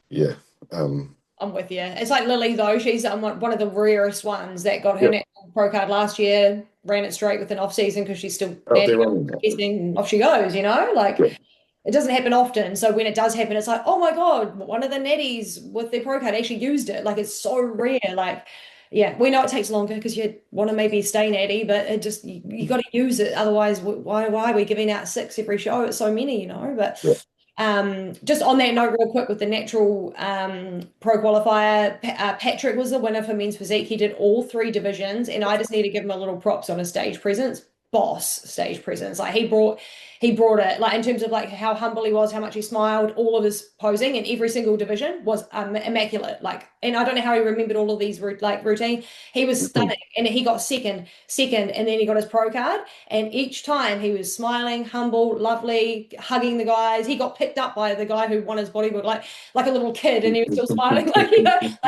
yeah, I'm with you. It's like Lily though. She's one of the rarest ones that got her yeah, national pro card last year, ran it straight with an off season because she's still out natty there running. and off she goes, Like Yeah, it doesn't happen often. So when it does happen, it's like, oh my God, one of the netties with their pro card actually used it. Like it's so rare. Like, yeah, we know it takes longer because you want to maybe stay natty, but it just you got to use it. Otherwise, why are we giving out 6 every show? It's so many, But yeah. just on that note, real quick, with the natural pro qualifier, Patrick was the winner for men's physique. He did all 3 divisions, and I just need to give him a little props on his stage presence. Boss stage presence. Like he brought it. Like in terms of like how humble he was, how much he smiled, all of his posing in every single division was immaculate. Like, and I don't know how he remembered all of these routine. He was Mhm. stunning, and he got second, and then he got his pro card. And each time he was smiling, humble, lovely, hugging the guys. He got picked up by the guy who won his bodyboard, like a little kid, and he was still smiling, like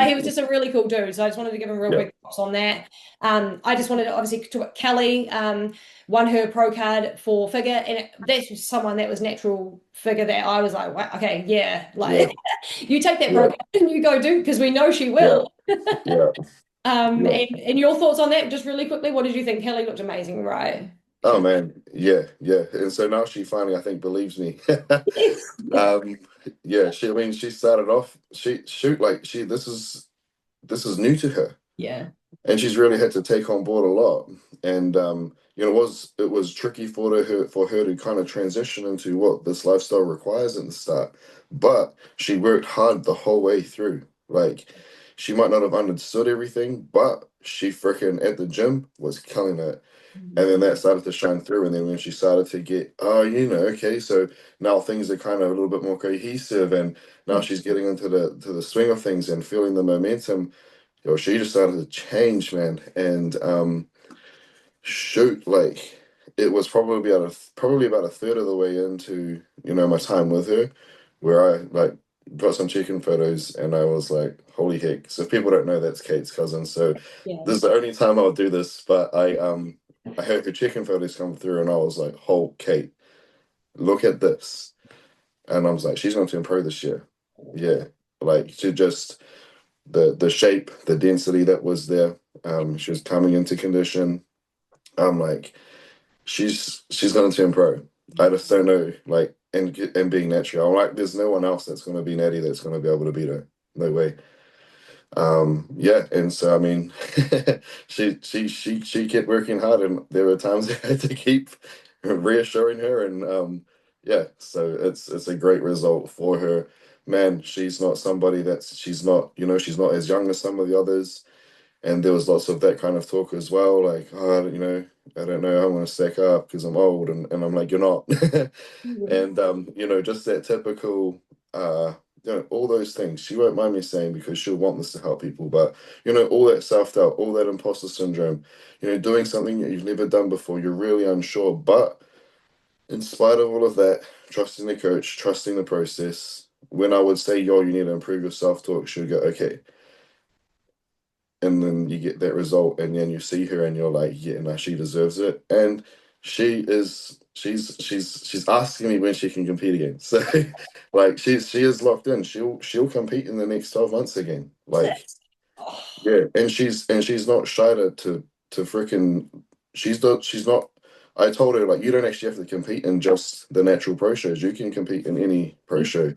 he was just a really cool dude. So I just wanted to give him real Yeah, big props on that. I just wanted to obviously talk Kelly, won her pro card for figure, and that's someone that was natural figure that I was like, wow, okay, yeah, yeah, like you take that pro yeah, card and you go do because we know she yeah, will. yeah, yeah. And your thoughts on that, just really quickly, what did you think? Kelly looked amazing, right? Oh man, yeah, yeah. And so now she finally, I think, believes me. Yes. Um, yeah, I mean, she started off, this is new to her, Yeah. and she's really had to take on board a lot. And it was tricky for her to kind of transition into what this lifestyle requires at the start. But she worked hard the whole way through. Like she might not have understood everything, but she freaking at the gym was killing it. And then that started to shine through. And then when she started to get, oh, okay, so now things are kind of a little bit more cohesive, and now she's getting into the swing of things and feeling the momentum. She just started to change, man. And shoot, like it was probably about a third of the way into my time with her, where I like got some chicken photos, and I was like, holy heck. So if people don't know, that's Kate's cousin. So Yeah. this is the only time I'll do this, but I heard her chicken photos come through, and I was like, oh, Kate, look at this. And I was like, she's going to improve this year. Yeah, like she just the shape, the density that was there. She was coming into condition. I'm like, she's going to improve. I just don't know, like, and being natural. I'm like, there's no one else that's going to be natty that's going to be able to beat her. No way. Yeah, and so I mean, she kept working hard, and there were times I had to keep reassuring her, and yeah, so it's a great result for her. Man, she's not somebody she's not as young as some of the others, and there was lots of that kind of talk as well, like, oh, I don't know, I'm gonna stack up because I'm old, and I'm like, you're not. And just that typical all those things. She won't mind me saying because she'll want this to help people, but all that self-doubt, all that imposter syndrome, doing something that you've never done before, you're really unsure. But in spite of all of that, trusting the coach, trusting the process, when I would say, yo, you need to improve your self-talk, she'll go, okay. And then you get that result, and then you see her and you're like, yeah, no, she deserves it. And she's asking me when she can compete again. So like she is locked in. She'll compete in the next 12 months again. Like, Oh, yeah, and she's not shy to freaking she's not. I told her, like, you don't actually have to compete in just the natural pro shows. You can compete in any pro show.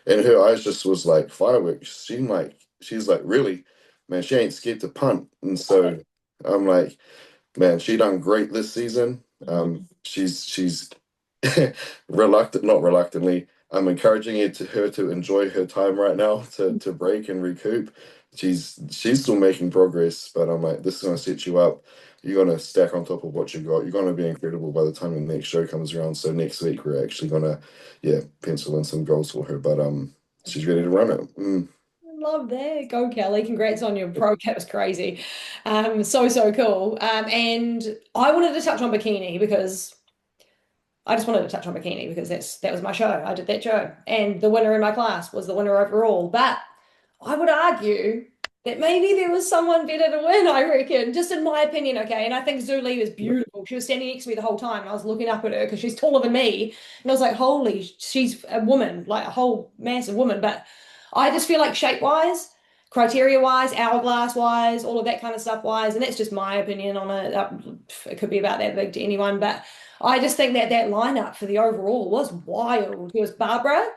And her eyes just was like fireworks. She's like, really, man, she ain't scared to punt. And so I'm like, man, she done great this season. She's not reluctantly. I'm encouraging her to enjoy her time right now to break and recoup. She's still making progress, but I'm like, this is gonna set you up. You're gonna stack on top of what you got. You're gonna be incredible by the time the next show comes around. So next week we're actually gonna, yeah, pencil in some goals for her. But she's ready to run it. Love that. Go, Kelly. Congrats on your pro. That was crazy. So cool. And I wanted to touch on bikini because I just wanted to touch on bikini because that was my show. I did that show. And the winner in my class was the winner overall. But I would argue that maybe there was someone better to win, I reckon, just in my opinion, okay? And I think Zuli was beautiful. She was standing next to me the whole time, and I was looking up at her because she's taller than me. And I was like, holy, she's a woman, like a whole massive woman. But I just feel like shape-wise, criteria-wise, hourglass-wise, all of that kind of stuff-wise, and that's just my opinion on it. It could be about that big to anyone, but I just think that that lineup for the overall was wild. There was Barbara,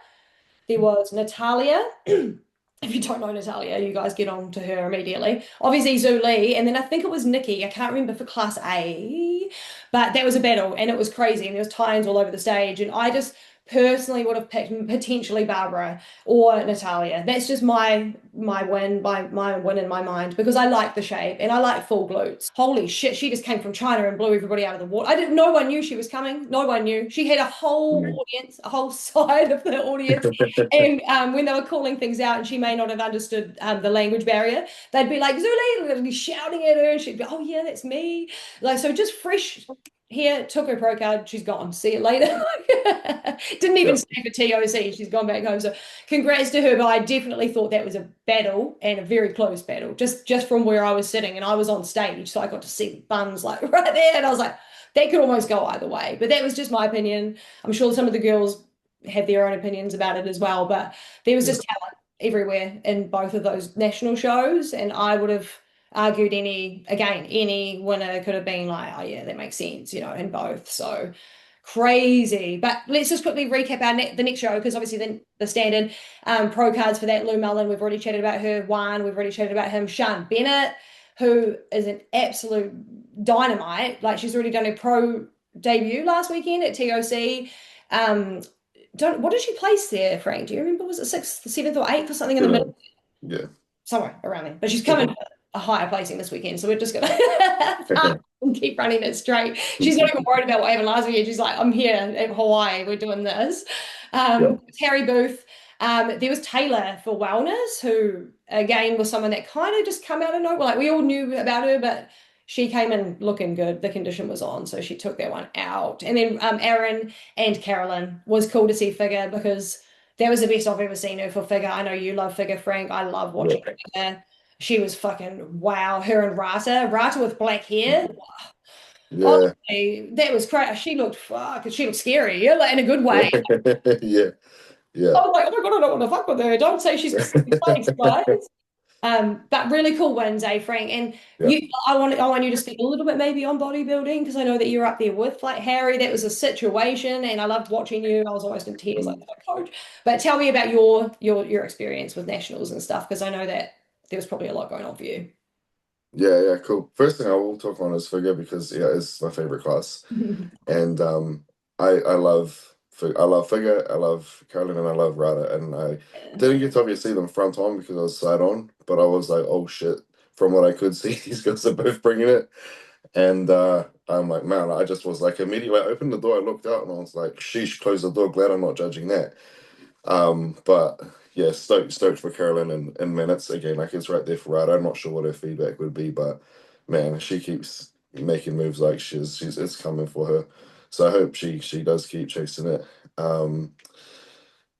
there was Natalia. If you don't know Natalia, you guys get on to her immediately. Obviously, Zuli, and then I think it was Nikki. I can't remember for Class A, but that was a battle, and it was crazy, and there was tie-ins all over the stage, and I just personally would have picked potentially Barbara or Natalia. That's just my win in my mind because I like the shape and I like full glutes. Holy shit, she just came from China and blew everybody out of the water. No one knew she was coming. No one knew. She had a whole audience, a whole side of the audience. And when they were calling things out and she may not have understood the language barrier, they'd be like, Zuli, they'd be shouting at her and she'd be, oh yeah, that's me. Like, so just fresh here, took her pro card, she's gone. See you later. Didn't even stay for TOC, she's gone back home. So congrats to her, but I definitely thought that was a battle and a very close battle, just from where I was sitting and I was on stage, so I got to see the buns like right there, and I was like, that could almost go either way. But that was just my opinion. I'm sure some of the girls have their own opinions about it as well, but there was just talent everywhere in both of those national shows, and I would have argued any winner could have been like, oh yeah, that makes sense, in both. So crazy. But let's just quickly recap the next show because obviously the standard pro cards for that. Lou Mullen, we've already chatted about her. Juan, we've already chatted about him. Shan Bennett, who is an absolute dynamite. Like she's already done a pro debut last weekend at TOC. What did she place there, Frank? Do you remember? Was it sixth, seventh, or eighth, or something in the middle? Yeah. Somewhere around there. But she's coming for a higher placing this weekend, so we're just gonna keep running it straight. She's not even worried about what happened last weekend. She's like, I'm here at Hawaii, we're doing this. Terry Booth. There was Taylor for wellness, who again was someone that kind of just come out of nowhere. Like we all knew about her, but she came in looking good. The condition was on, so she took that one out. And then Aaron and Carolyn was cool to see figure because that was the best I've ever seen her for figure. I know you love figure, Frank. I love watching figure. She was fucking wow. Her and Rata with black hair. Yeah. Honestly, that was crazy. She looked scary, like in a good way. Yeah. I was like, oh my God, I don't want to fuck with her. Don't say she's got place, guys. But really cool wins, Frank. And I want you to speak a little bit maybe on bodybuilding because I know that you're up there with like Harry. That was a situation, and I loved watching you. I was almost in tears like coach. But tell me about your experience with nationals and stuff because I know that there was probably a lot going on for you. Yeah, cool. First thing I will talk on is figure because it's my favorite class, and I love figure, I love Carolyn, and I love Rada, and I didn't get to obviously see them front on because I was side on, but I was like, oh shit, from what I could see, these guys are both bringing it, and I'm like, man, I just was like immediately I opened the door, I looked out, and I was like, sheesh, close the door. Glad I'm not judging that. But yeah, stoked for Carolyn in minutes again. Like it's right there for Rada. I'm not sure what her feedback would be, but man, she keeps making moves like she's it's coming for her. So I hope she does keep chasing it.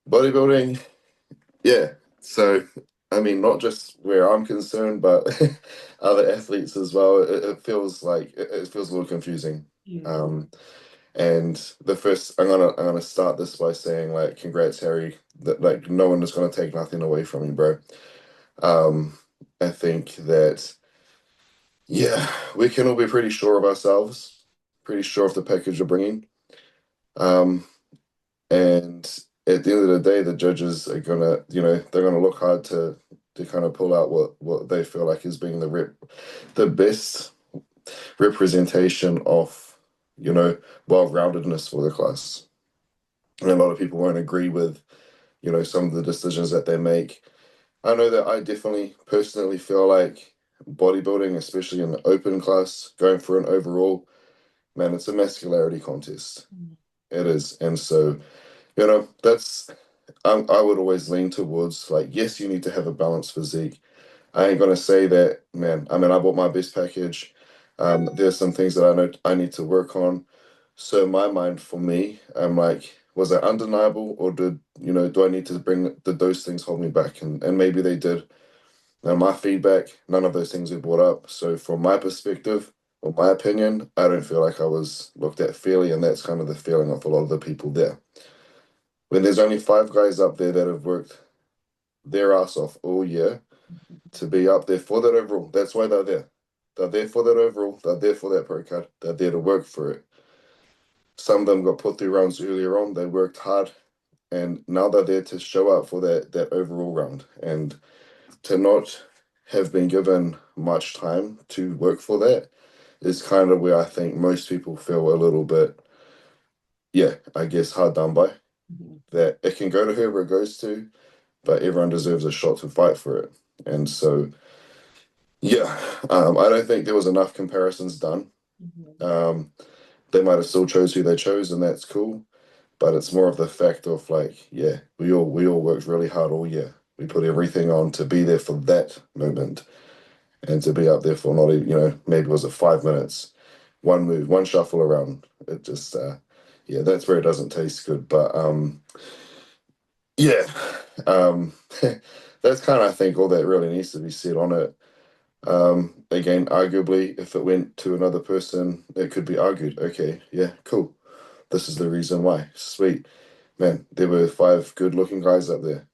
Bodybuilding, yeah. So I mean, not just where I'm concerned, but other athletes as well. It feels like it feels a little confusing. And the first, I'm gonna start this by saying like, congrats, Harry. That like no one is gonna take nothing away from you, bro. I think that we can all be pretty sure of ourselves, pretty sure of the package we're bringing. And at the end of the day, the judges are gonna, they're gonna look hard to kind of pull out what they feel like is being the best representation of, well-roundedness for the class. and a lot of people won't agree with, some of the decisions that they make. I know that I definitely personally feel like bodybuilding, especially in the open class, going for an overall, man, it's a masculinity contest. It is. And so, that's, I would always lean towards like, yes, you need to have a balanced physique. I ain't gonna say that, man. I mean, I bought my best package. There's some things that I know I need to work on. So in my mind, for me, I'm like, was that undeniable, or do I need to did those things hold me back? And maybe they did. Now, my feedback, none of those things were brought up. So from my perspective, or my opinion, I don't feel like I was looked at fairly, and that's kind of the feeling of a lot of the people there. When there's only five guys up there that have worked their ass off all year to be up there for that overall. That's why they're there. They're there for that overall. They're there for that pro card. They're there to work for it. Some of them got put through rounds earlier on. They worked hard, and now they're there to show up for that overall round. And to not have been given much time to work for that is kind of where I think most people feel a little bit, yeah, I guess hard done by. That it can go to whoever it goes to, but everyone deserves a shot to fight for it. And so, yeah, I don't think there was enough comparisons done. Um, they might have still chose who they chose, and that's cool. But it's more of the fact of like, yeah, we all worked really hard all year. We put everything on to be there for that moment, and to be up there for not even, maybe was it 5 minutes, one move, one shuffle around. It just, yeah, that's where it doesn't taste good. But yeah, um, that's kind of, I think, all that really needs to be said on it. Again, arguably, if it went to another person, it could be argued, okay, yeah, cool. This is the reason why. Sweet. Man, there were five good looking guys up there.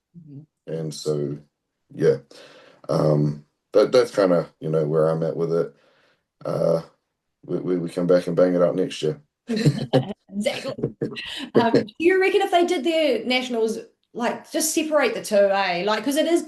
And so, yeah, that's kind of, where I'm at with it. We come back and bang it out next year. Exactly. Do you reckon if they did their nationals, like just separate the two, eh? Like, because it is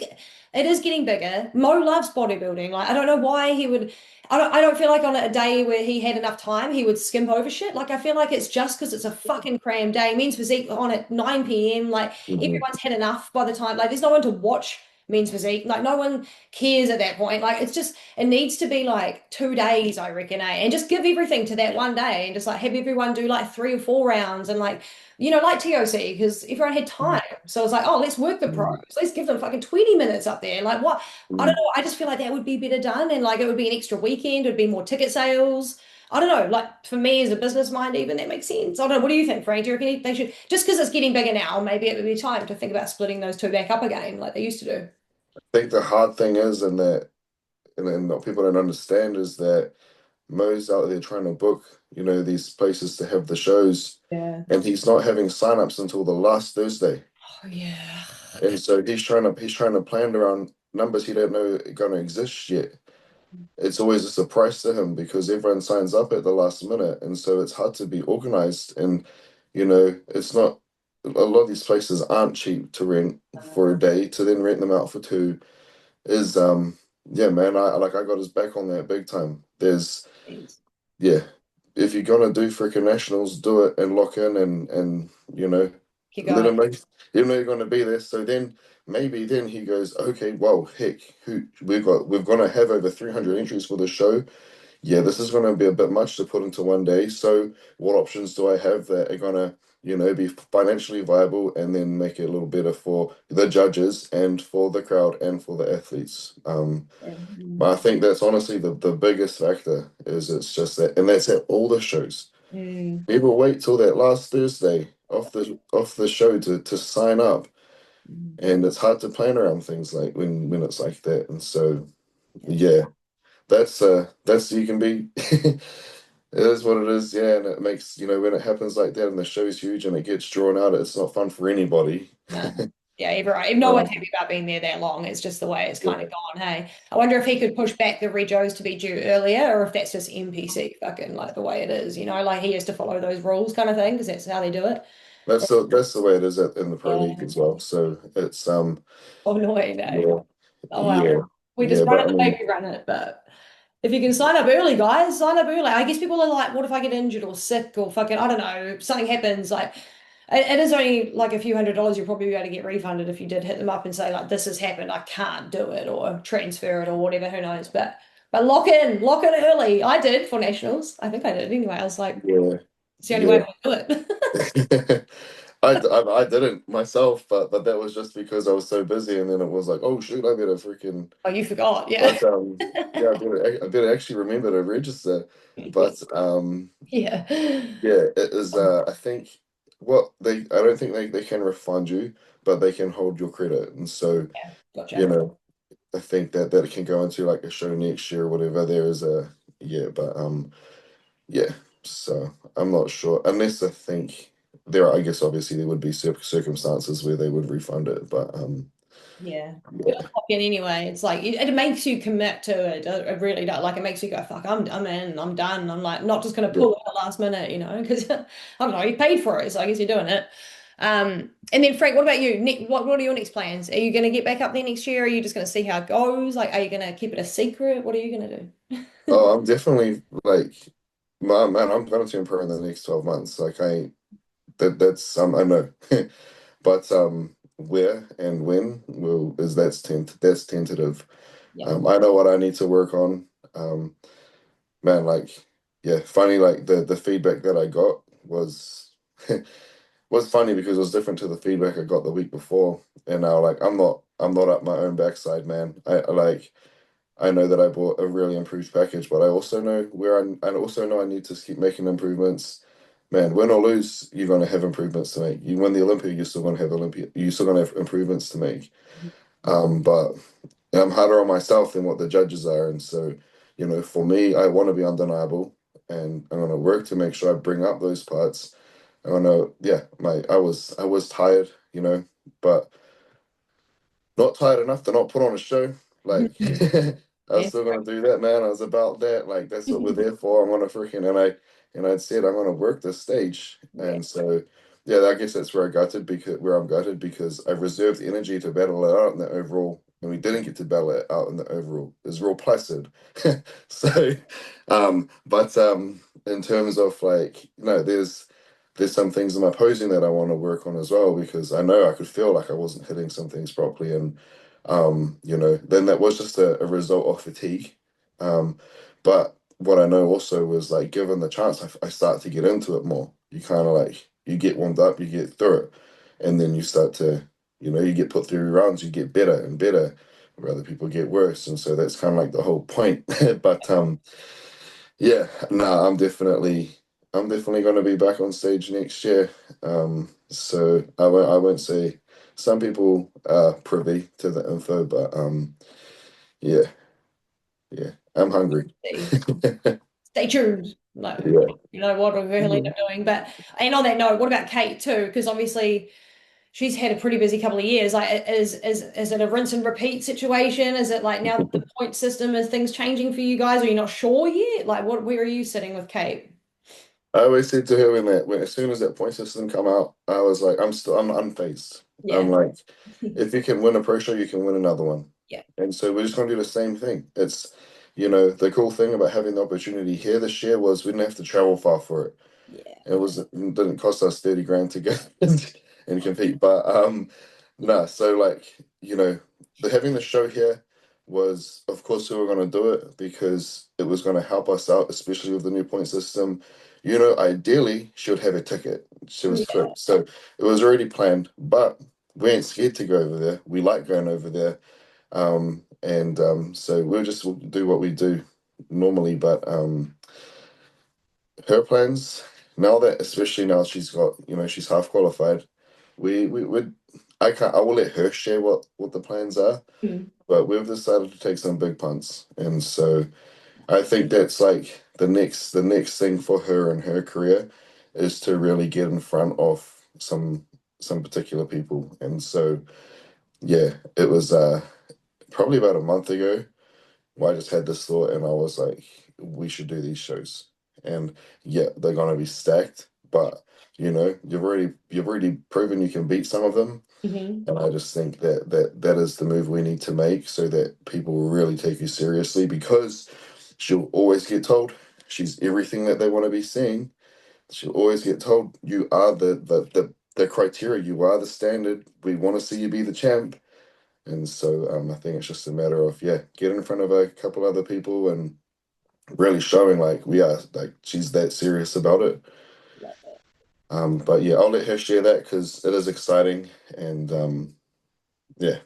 getting bigger. Mo loves bodybuilding. Like, I don't know why he would. I don't feel like on a day where he had enough time, he would skimp over shit. Like, I feel like it's just because it's a fucking cram day. Men's physique on at 9 p.m. Like, everyone's had enough by the time. Like, there's no one to watch men's physique. Like, no one cares at that point. Like, it needs to be like 2 days, I reckon, eh? And just give everything to that one day and just like have everyone do like 3 or 4 rounds and like, like TOC, because everyone had time. So it's like, oh, let's work the pros. Let's give them fucking 20 minutes up there. Like, what? I don't know. I just feel like that would be better done. And like, it would be an extra weekend. It would be more ticket sales. I don't know. Like, for me as a business mind, even that makes sense. I don't know. What do you think, Frank? Do you reckon they should, just because it's getting bigger now, maybe it would be time to think about splitting those two back up again, like they used to do? I think the hard thing is, and what people don't understand is that Mo's out there trying to book, these places to have the shows, Yeah. and he's not having signups until the last Thursday. Oh, yeah. And so he's trying to plan around numbers he don't know are gonna exist yet. It's always a surprise to him because everyone signs up at the last minute, and so it's hard to be organized. And it's not, a lot of these places aren't cheap to rent for a day, to then rent them out for two is yeah, man, I got his back on that big time. Yeah, if you're gonna do freaking nationals, do it and lock in, and Keep let going. him know you're gonna be there. So then maybe then he goes, okay, well, heck, who we're gonna have over 300 entries for the show. Yeah, this is gonna be a bit much to put into one day. So what options do I have that are gonna, be financially viable and then make it a little better for the judges and for the crowd and for the athletes? But I think that's honestly the biggest factor is it's just that, and that's at all the shows. Mm. People wait till that last Thursday off the show to sign up, and it's hard to plan around things like when it's like that. And so, yeah, that's you can be. It is what it is, yeah, and it makes, when it happens like that and the show's huge and it gets drawn out, it's not fun for anybody. No. Yeah, you're right. No one's Um, happy about being there that long. It's just the way it's yeah. kind of gone. Hey, I wonder if he could push back the regos to be due earlier, or if that's just NPC fucking like the way it is. Like he has to follow those rules kind of thing because that's how they do it. That's the way it is in the pro Yeah. league as well. So it's Oh, annoying, eh? yeah, Oh well, yeah, we just run but it I the way mean, we run it. But if you can sign up early, guys, sign up early. I guess people are like, what if I get injured or sick or fucking, I don't know, something happens. Like, it is only like a few $100. You'll probably be able to get refunded if you did hit them up and say like this has happened, I can't do it, or transfer it or whatever, who knows. But lock in early. I did for nationals. I think I did anyway. I was like, Yeah, it's the only way yeah. I can do it. I didn't myself, but that was just because I was so busy, and then it was like, oh shoot, I better freaking. Oh, you forgot, yeah. But yeah, I better actually remember to register. But Yeah. yeah, it is. I think what they I don't think they can refund you, but they can hold your credit, and so Yeah, you gotcha. know I think that it can go into like a show next year or whatever. There is a yeah, but yeah. So I'm not sure unless I think there are. I guess obviously there would be circumstances where they would refund it, but Yeah. You yeah, gotta lock in anyway. It's like it makes you commit to it. It really does. Like it makes you go, fuck, I'm in, I'm done. I'm like not just gonna yeah. pull it at the last minute, because I don't know, you paid for it, so I guess you're doing it. And then Frank, what about you? What are your next plans? Are you gonna get back up there next year? Are you just gonna see how it goes? Like, are you gonna keep it a secret? What are you gonna do? Oh, I'm definitely like, man, I'm going to improve in the next 12 months. Like that's I know, but where and when will is that's tentative. Yeah. I know what I need to work on. Um, man, like yeah, funny like the feedback that I got was was funny because it was different to the feedback I got the week before. And now like I'm not up my own backside, man. I know that I bought a really improved package, but I also know I also know I need to keep making improvements. Man, win or lose, you're gonna have improvements to make. You win the Olympia, you're still gonna have improvements to make. But I'm harder on myself than what the judges are. And so, for me, I want to be undeniable and I'm gonna work to make sure I bring up those parts. I wanna yeah, I was tired, but not tired enough to not put on a show. Like I was Yeah. still gonna do that, man. I was about that. Like that's what we're there for. I'm gonna freaking and I'd said I'm gonna work this stage. Yeah. And so yeah, I guess that's where I'm gutted because I reserved energy to battle it out in the overall, and we didn't get to battle it out in the overall. It was real placid. So but in terms of like, there's some things in my posing that I want to work on as well because I know I could feel like I wasn't hitting some things properly, and then that was just a result of fatigue. But what I know also was like, given the chance, I start to get into it more. You kind of like you get warmed up, you get through it, and then you start to, you get put through rounds, you get better and better, where other people get worse, and so that's kind of like the whole point. But yeah, no, I'm definitely going to be back on stage next year. So I won't say some people are privy to the info, but yeah, yeah, I'm hungry. See. Stay tuned. Like, Yeah. what we're really end Mhm. up doing. But and on that note, what about Kate too? Because obviously she's had a pretty busy couple of years. Like, is it a rinse and repeat situation? Is it like now that the point system, is things changing for you guys? Are you not sure yet? Like, where are you sitting with Kate? I always said to her when as soon as that point system come out, I was like, I'm unfazed. I'm Yeah. like, if you can win a pro show, you can win another one. Yeah. And so we're just gonna do the same thing. The cool thing about having the opportunity here this year was we didn't have to travel far for it. Yeah. It didn't cost us 30 grand to go and compete. But no, so like, having the show here was of course we were gonna do it because it was gonna help us out, especially with the new point system. Ideally she would have a ticket. She was Yeah. fit. So it was already planned, but we ain't scared to go over there. We like going over there. And so we'll just do what we do normally, but her plans now that especially now she's half qualified, we would I will let her share what the plans are, Mm. but we've decided to take some big punts, and so I think that's like the next thing for her in her career is to really get in front of some particular people. And so yeah, it was probably about a month ago. Well, I just had this thought and I was like, we should do these shows. And yeah, they're gonna be stacked, but you've already proven you can beat some of them. Hmm. And I just think that is the move we need to make so that people will really take you seriously because she'll always get told she's everything that they want to be seeing. She'll always get told you are the the criteria. You are the standard. We want to see you be the champ. And so I think it's just a matter of, yeah, getting in front of a couple other people and really showing like we are, like she's that serious about it. Love it. But yeah, I'll let her share that because it is exciting. And yeah.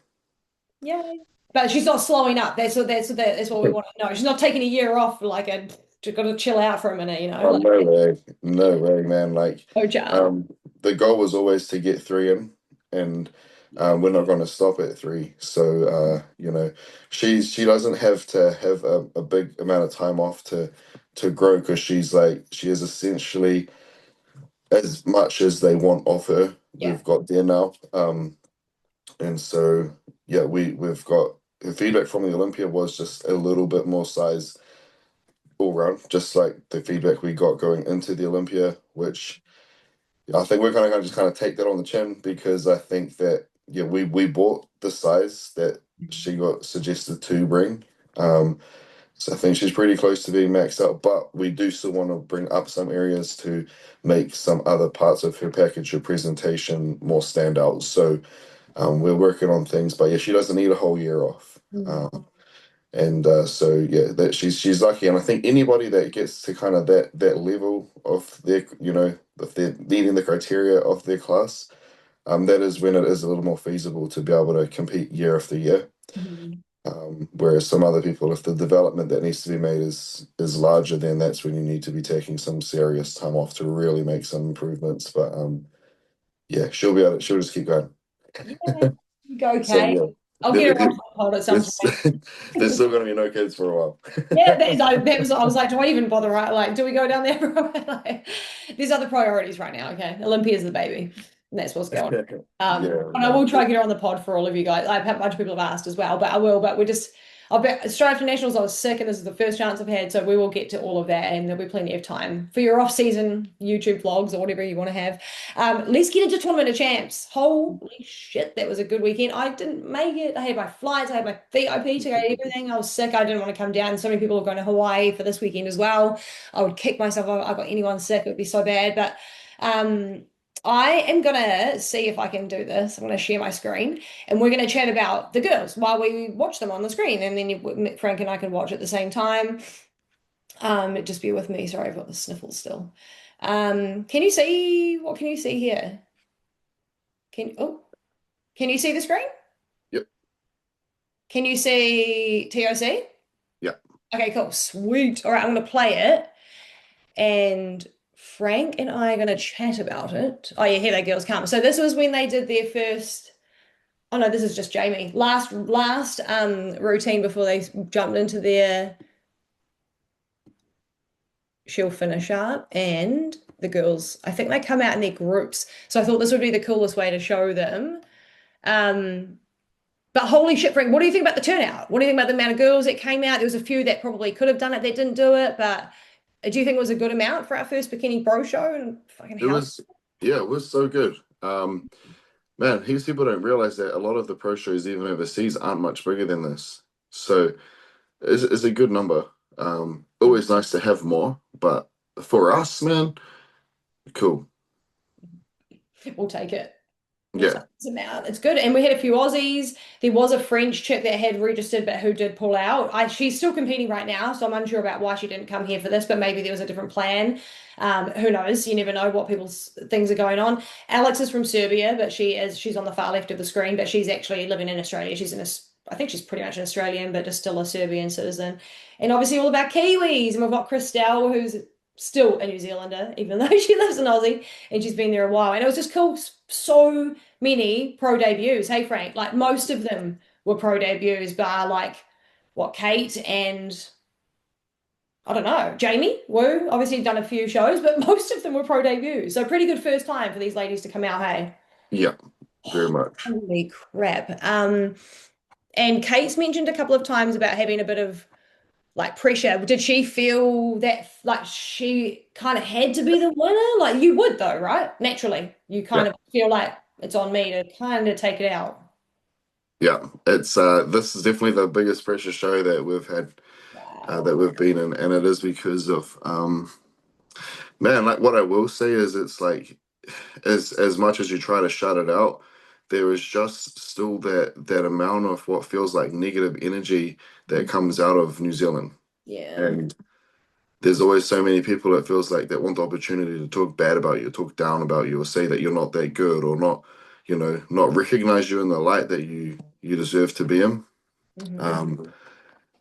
Yay. But she's not slowing up. That's what we want to know. She's not taking a year off like a just got to chill out for a minute, Oh, like no way. No way, man. Like, no chance. um, the goal was always to get three in, and we're not going to stop at three. So, she doesn't have to have a big amount of time off to grow because she is essentially as much as they want of her. Yeah. We've got there now. And so yeah, we've got the feedback from the Olympia was just a little bit more size all round, just like the feedback we got going into the Olympia, which I think we're gonna just kind of take that on the chin because I think that yeah, we bought the size that she got suggested to bring. Um, so I think she's pretty close to being maxed out, but we do still want to bring up some areas to make some other parts of her package or presentation more standout. So we're working on things, but yeah, she doesn't need a whole year off. Mm. And so yeah, that she's lucky, and I think anybody that gets to kind of that level of their, if they're meeting the criteria of their class, that is when it is a little more feasible to be able to compete year after year. Mhm. Whereas some other people, if the development that needs to be made is larger, then that's when you need to be taking some serious time off to really make some improvements. But yeah, she'll just keep going. Yeah. You go, So Kate. yeah, I'll get there, her there, off the pod at some there's point. there's still gonna be no kids for a while. Yeah, that was. I was like, do I even bother? Right? Like, do we go down there? Like, there's other priorities right now. Okay, Olympia's the baby. And that's what's going on. Yeah, And I no, will try to get her on the pod for all of you guys. I've had a bunch of people have asked as well, but I will. But we're just, I'll be straight after nationals. I was sick, and this is the first chance I've had, so we will get to all of that, and there'll be plenty of time for your off-season YouTube vlogs or whatever you want to have. Let's get into Tournament of Champs. Holy shit, that was a good weekend. I didn't make it. I had my flights, I had my VIP ticket, everything. I was sick. I didn't want to come down. So many people are going to Hawaii for this weekend as well. I would kick myself if I got anyone sick. It would be so bad. But I am gonna see if I can do this. I'm gonna share my screen and we're gonna chat about the girls while we watch them on the screen, and then Frank and I can watch at the same time. Just be with me. Sorry, I've got the sniffles still. Can you see what can you see here? Can you see the screen? yep, Can you see TOC? yeah. Okay, cool. Sweet. All right, I'm gonna play it and Frank and I are gonna chat about it. Oh yeah, here they girls come. So this was when they did their first. Oh no, this is just Jamie. Last routine before they jumped into their she'll finish up and the girls, I think they come out in their groups. So I thought this would be the coolest way to show them. Um, but holy shit, Frank, what do you think about the turnout? What do you think about the amount of girls that came out? There was a few that probably could have done it that didn't do it, but do you think it was a good amount for our first Bikini Pro show? And fucking It hell. was yeah, it was so good. Man, heaps of people don't realize that a lot of the pro shows, even overseas, aren't much bigger than this. So it's a good number. Always nice to have more, but for us, man, cool. We'll take it. We'll take Yeah, this amount. It's good. And we had a few Aussies. There was a French chick that had registered, but who did pull out. She's still competing right now, so I'm unsure about why she didn't come here for this, but maybe there was a different plan. Who knows? You never know what people's things are going on. Alex is from Serbia, but she's on the far left of the screen, but she's actually living in Australia. I think she's pretty much an Australian, but just still a Serbian citizen. And obviously all about Kiwis. And we've got Christelle, who's still a New Zealander, even though she lives in Aussie and she's been there a while. And it was just cool. So many pro debuts. Hey, Frank, like most of them were pro debuts, bar like what, Kate and I don't know, Jamie Woo. Obviously, done a few shows, but most of them were pro debuts. So pretty good first time for these ladies to come out. Hey, yeah, very much. holy crap. And Kate's mentioned a couple of times about having a bit of like pressure. Did she feel that like she kind of had to be the winner? Like you would though, right? Naturally, you Yeah, kind of feel like it's on me to kind of take it out. yeah. It's this is definitely the biggest pressure show that we've had, Wow. that we've been in, and it is because of man. Like what I will say is, it's like as much as you try to shut it out, there is just still that amount of what feels like negative energy that comes out of New Zealand. Yeah. And there's always so many people that feels like that want the opportunity to talk bad about you, talk down about you, or say that you're not that good, or not, not recognize you in the light that you deserve to be in. Hmm. Um,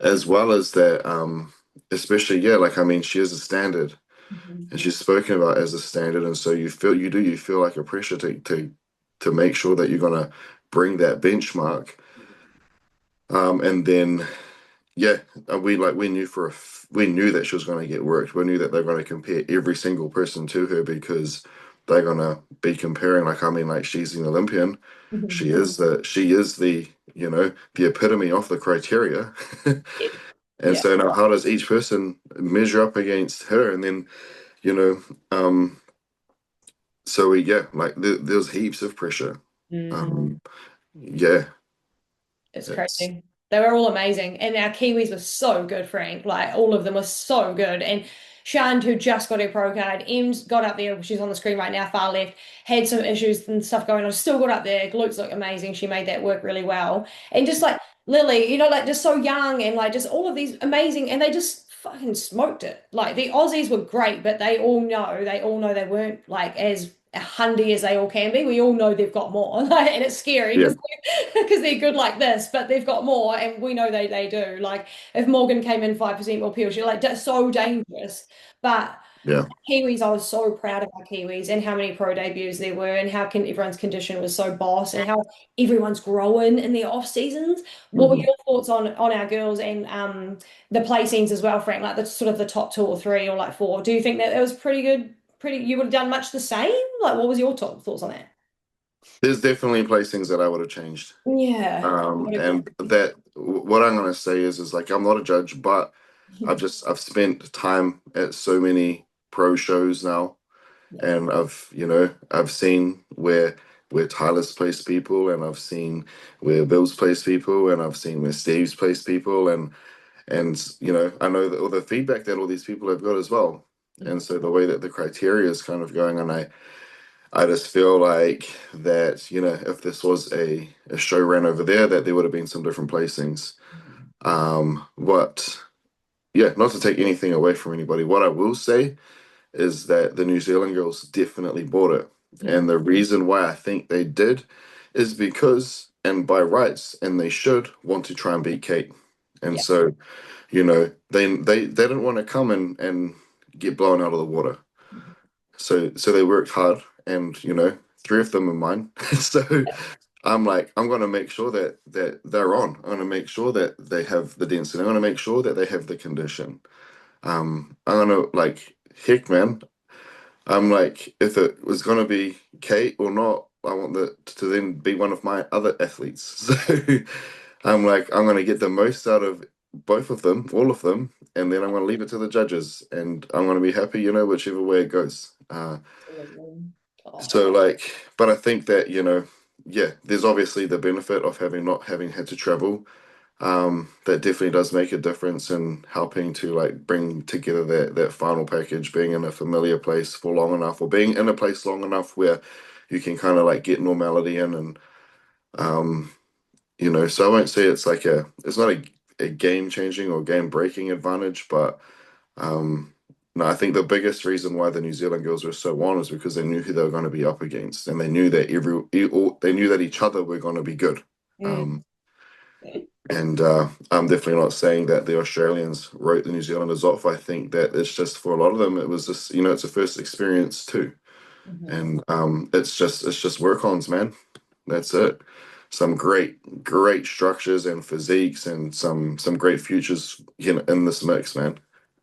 as well as that, especially, yeah, like I mean, she is a standard, and she's spoken about as a standard, and so you feel like a pressure to make sure that you're gonna bring that benchmark. And then yeah, we knew that she was going to get worked. We knew that they're going to compare every single person to her because they're going to be comparing. Like I mean, like she's an Olympian. Hmm. She is the the epitome of the criteria. And Yeah. so now, how does each person measure up against her? And then you know, um, so yeah, like there's heaps of pressure. Mm. Um, yeah, It's it's crazy. They were all amazing. And our Kiwis were so good, Frank. Like all of them were so good. And Shan, who just got her pro card, Em's got up there. She's on the screen right now, far left, had some issues and stuff going on. Still got up there. Glutes look amazing. She made that work really well. And just like Lily, like just so young and like just all of these amazing, and they just fucking smoked it. Like the Aussies were great, but they all know they weren't like as handy as they all can be. We all know they've got more. Like, and it's scary yeah, because they're good like this, but they've got more, and we know they do. Like if Morgan came in 5% more pills, you're like that's so dangerous. But yeah. Kiwis, I was so proud of our Kiwis and how many pro debuts there were, and how everyone's condition was so boss, and how everyone's growing in their off seasons. What were Mhm. your thoughts on our girls and the play scenes as well, Frank? Like the sort of the top two or three or like four. Do you think that it was pretty good? Pretty, you would have done much the same? Like, what was your top thoughts on that? There's definitely placings that I would have changed. Yeah, I would agree. And that what I'm gonna say is like I'm not a judge, but I've spent time at so many pro shows now, Yeah. and I've seen where Tyler's placed people, and I've seen where Bill's placed people, and I've seen where Steve's placed people, and I know that all the feedback that all these people have got as well. And Mhm. so the way that the criteria is kind of going, and I just feel like that, if this was a show ran over there, that there would have been some different placings. What, yeah, not to take anything away from anybody. What I will say is that the New Zealand girls definitely bought it. Yeah. And the reason why I think they did is because, and by rights, and they should want to try and beat Kate. And Yeah. so, they didn't want to come and get blown out of the water. So they worked hard, and three of them are mine. So I'm like, I'm gonna make sure that they're on. I'm gonna make sure that they have the density. I'm gonna make sure that they have the condition. I'm gonna like, heck, man. I'm like, if it was gonna be Kate or not, I want that to then be one of my other athletes. So I'm like, I'm gonna get the most out of both of them, all of them, and then I'm gonna leave it to the judges, and I'm gonna be happy, whichever way it goes. Absolutely. Oh, So like, but I think that, yeah, there's obviously the benefit of having not having had to travel. That definitely does make a difference in helping to like bring together that final package, being in a familiar place for long enough, or being in a place long enough where you can kind of like get normality in, and um, so I won't say it's not a game changing or game breaking advantage, but um, no, I think the biggest reason why the New Zealand girls were so on is because they knew who they were going to be up against, and they knew that they knew that each other were going to be good. mm, Um, and I'm definitely not saying that the Australians wrote the New Zealanders off. I think that it's just for a lot of them, it was just it's a first experience too, mhm. and it's just work-ons, man. That's it. Some great structures and physiques, and some great futures in this mix, man.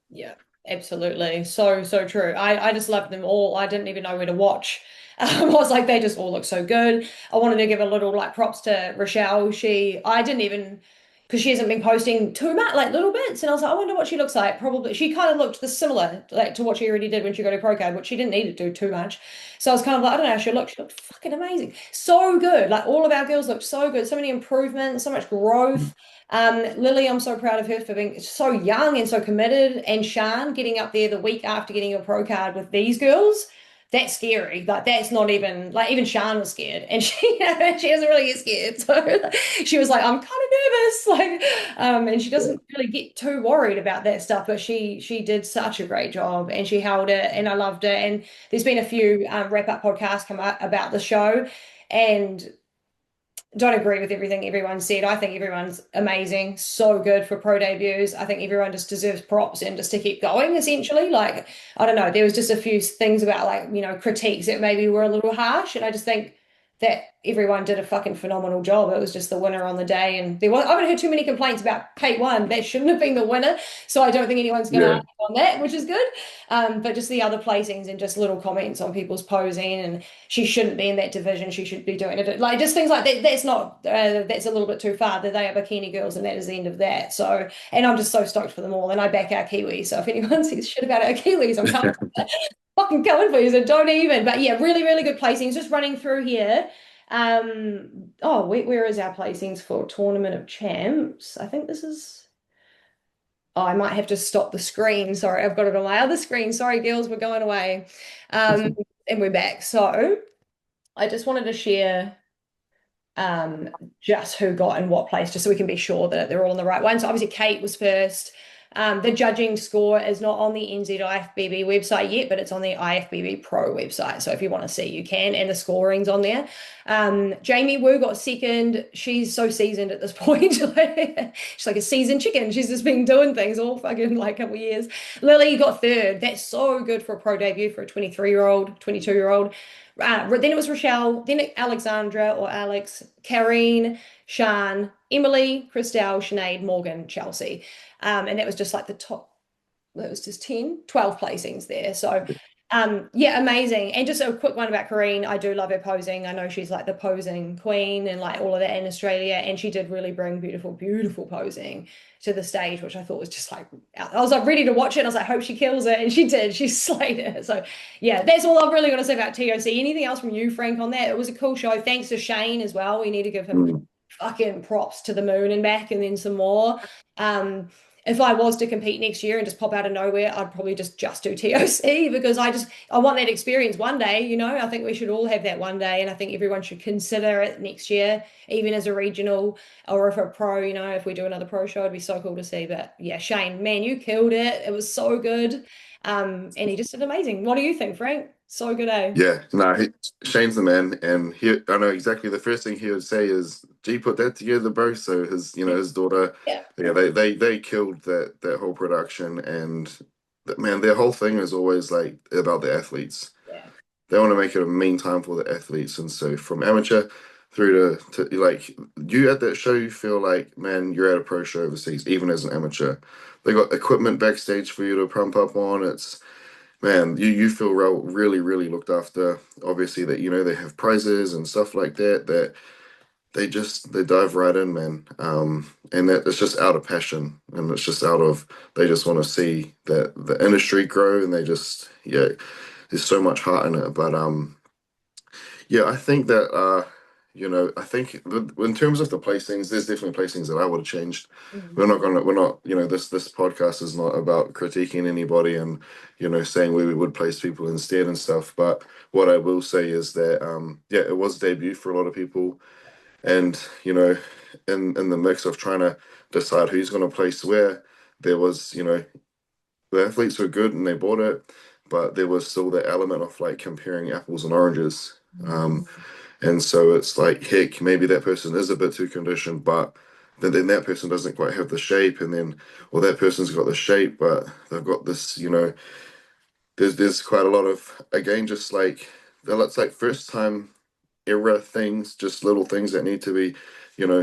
Yeah, absolutely. So true. I just loved them all. I didn't even know where to watch. I was like, they just all look so good. I wanted to give a little like props to Rochelle. I didn't even, because she hasn't been posting too much, like little bits. And I was like, I wonder what she looks like. Probably, she kind of looked the similar like to what she already did when she got her pro card, but she didn't need to do too much. So I was kind of like, I don't know how she looked fucking amazing. So good. Like all of our girls looked so good. So many improvements, so much growth. Lily, I'm so proud of her for being so young and so committed, and Shan getting up there the week after getting a pro card with these girls. that's scary. Like that's not even like even Shan was scared, and she she doesn't really get scared. So she was like, I'm kind of nervous, like, and she Yeah. doesn't really get too worried about that stuff. But she did such a great job, and she held it, and I loved it. And there's been a few wrap up podcasts come up about the show, and don't agree with everything everyone said. I think everyone's amazing, so good for pro debuts. I think everyone just deserves props and just to keep going, essentially. Like, I don't know, there was just a few things about like, critiques that maybe were a little harsh. And I just think that everyone did a fucking phenomenal job. It was just the winner on the day. And I haven't heard too many complaints about K1. That shouldn't have been the winner. So I don't think anyone's gonna Yeah. argue on that, which is good. But just the other placings and just little comments on people's posing and she shouldn't be in that division. She should be doing it. Like just things like that. That's not, that's a little bit too far. That they are bikini girls and that is the end of that. So, and I'm just so stoked for them all. And I back our Kiwis. So if anyone says shit about our Kiwis, I'm coming, fucking coming for you. So don't even. But yeah, really, really good placings. Just running through here. Oh, where is our placings for Tournament of Champs? I think this is. Oh, I might have to stop the screen. Sorry, I've got it on my other screen. Sorry, girls, we're going away. Um, and we're back. So I just wanted to share um, just who got in what place, just so we can be sure that they're all in the right one. So obviously Kate was first. The judging score is not on the NZIFBB website yet, but it's on the IFBB Pro website. So if you want to see, you can, and the scoring's on there. Jamie Wu got second. She's so seasoned at this point. She's like a seasoned chicken. She's just been doing things all fucking like a couple of years. Lily got third. That's so good for a pro debut for a 23-year-old, 22-year-old. Then it was Rochelle, then Alexandra or Alex, Karine, Shan, Emily, Christelle, Sinead, Morgan, Chelsea. And that was just like the top, that was just 10, 12 placings there. So, yeah, amazing. And just a quick one about Karine. I do love her posing. I know she's like the posing queen and like all of that in Australia. And she did really bring beautiful, beautiful posing to the stage, which I thought was just like, I was like ready to watch it. I was like, hope she kills it. And she did. She slayed it. So, yeah, that's all I've really got to say about TOC. Anything else from you, Frank, on that? It was a cool show. Thanks to Shane as well. We need to give him Mm. fucking props to the moon and back and then some more. If I was to compete next year and just pop out of nowhere, I'd probably just do TOC because I want that experience one day, I think we should all have that one day and I think everyone should consider it next year, even as a regional or if a pro, if we do another pro show, it'd be so cool to see. But yeah, Shane, man, you killed it. It was so good. And he just did amazing. What do you think, Frank? So good, eh? Yeah, no, Shane's the man, and I know exactly the first thing he would say is, "Gee, put that together, bro." So his daughter, Yeah. yeah, they killed that whole production, and man, their whole thing is always like about the athletes. Yeah. They want to make it a mean time for the athletes, and so from amateur through to like you at that show, you feel like, man, you're at a pro show overseas, even as an amateur. They got equipment backstage for you to pump up on. It's Man, you feel really, really looked after. Obviously, that they have prizes and stuff like that. That they dive right in, man. And that it's just out of passion, and it's just out of they just want to see that the industry grow, and they just there's so much heart in it. But yeah, I think that I think in terms of the placings, there's definitely placings that I would have changed. Mhm. We're not, this podcast is not about critiquing anybody and saying where we would place people instead and stuff. But what I will say is that yeah, it was a debut for a lot of people, and in the mix of trying to decide who's going to place where, there was the athletes were good and they bought it, but there was still the element of like comparing apples and oranges. Um, and so it's like, heck, maybe that person is a bit too conditioned, but then that person doesn't quite have the shape, and then, or that person's got the shape, but they've got this, there's quite a lot of, again, just like, it's like first time era things, just little things that need to be,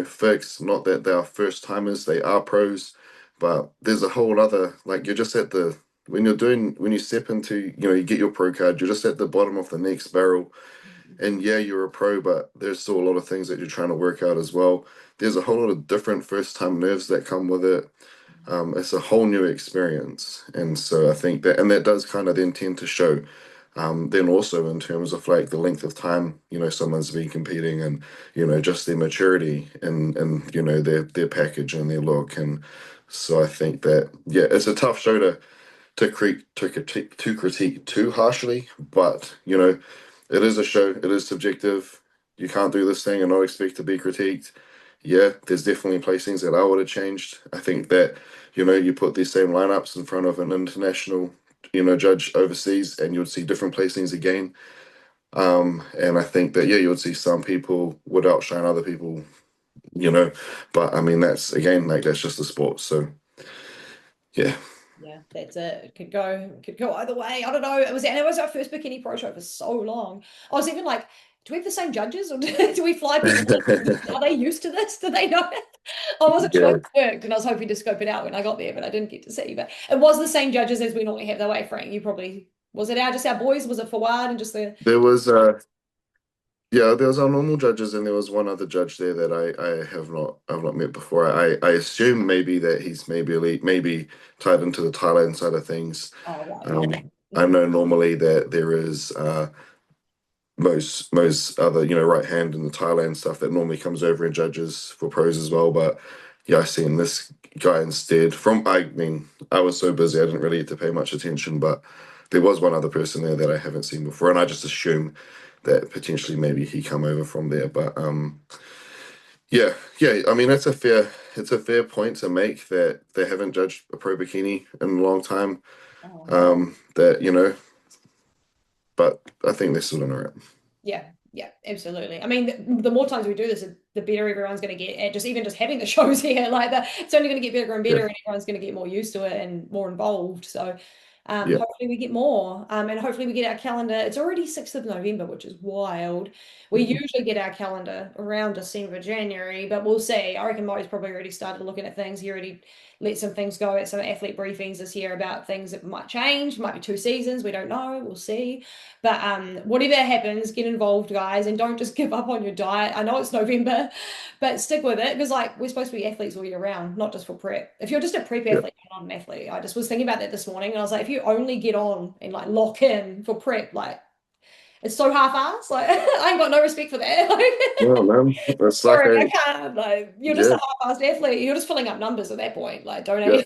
fixed. Not that they are first timers, they are pros, but there's a whole other, like, you're just at the, when you step into, you get your pro card, you're just at the bottom of the next barrel. And yeah, you're a pro, but there's still a lot of things that you're trying to work out as well. There's a whole lot of different first time nerves that come with it. It's a whole new experience. And so I think that, and that does kind of then tend to show. Then also in terms of like the length of time, someone's been competing, and, just their maturity and their package and their look. And so I think that, yeah, it's a tough show critique too harshly, but it is a show. It is subjective. You can't do this thing and not expect to be critiqued. Yeah, there's definitely placings that I would have changed. I think that you put these same lineups in front of an international judge overseas, and you would see different placings again. And I think that yeah, you would see some people would outshine other people, you know. But I mean, that's again like that's just the sport. So yeah. Yeah, that's it. It could go either way. I don't know. It was our first bikini pro show for so long. I was even like, do we have the same judges or do we fly people in? Are they used to this? Do they know? I wasn't sure Yeah, if it worked and I was hoping to scope it out when I got there, but I didn't get to see. But it was the same judges as we normally have, the way, Frank. You probably was it just our boys? Was it Fawad and just the there was yeah, there was our normal judges, and there was one other judge there that I've not met before. I assume maybe that he's maybe elite, maybe tied into the Thailand side of things. oh right, yeah. I Mhm. know normally that there is most other right hand in the Thailand stuff that normally comes over and judges for pros as well. But yeah, I seen this guy instead. I mean, I was so busy I didn't really get to pay much attention, but there was one other person there that I haven't seen before, and I just assume that potentially maybe he come over from there. But yeah, yeah. I mean, it's a fair point to make that they haven't judged a pro bikini in a long time. Oh, That but I think they're still in it. yeah, yeah, absolutely. I mean, the more times we do this, the better everyone's going to get at just having the shows here. Like that, it's only going to get better and Yeah, better, and everyone's going to get more used to it and more involved. So, yeah. hopefully we get more, and hopefully we get our calendar. It's already 6th of November, which is wild. We Mhm. usually get our calendar around December, January, but we'll see. I reckon Mo's probably already started looking at things. He already let some things go at some athlete briefings this year about things that might change. Might be 2 seasons. We don't know. We'll see. But whatever happens, get involved, guys, and don't just give up on your diet. I know it's November, but stick with it because like we're supposed to be athletes all year round, not just for prep. If you're just a prep Yeah. athlete, you're not an athlete. I just was thinking about that this morning, and I was like, if you only get on and like lock in for prep, like it's so half-assed. Like I ain't got no respect for that. No, man. It's like Sorry, I I can't. Like you're just yeah, a half-assed athlete. You're just filling up numbers at that point. Like don't yeah,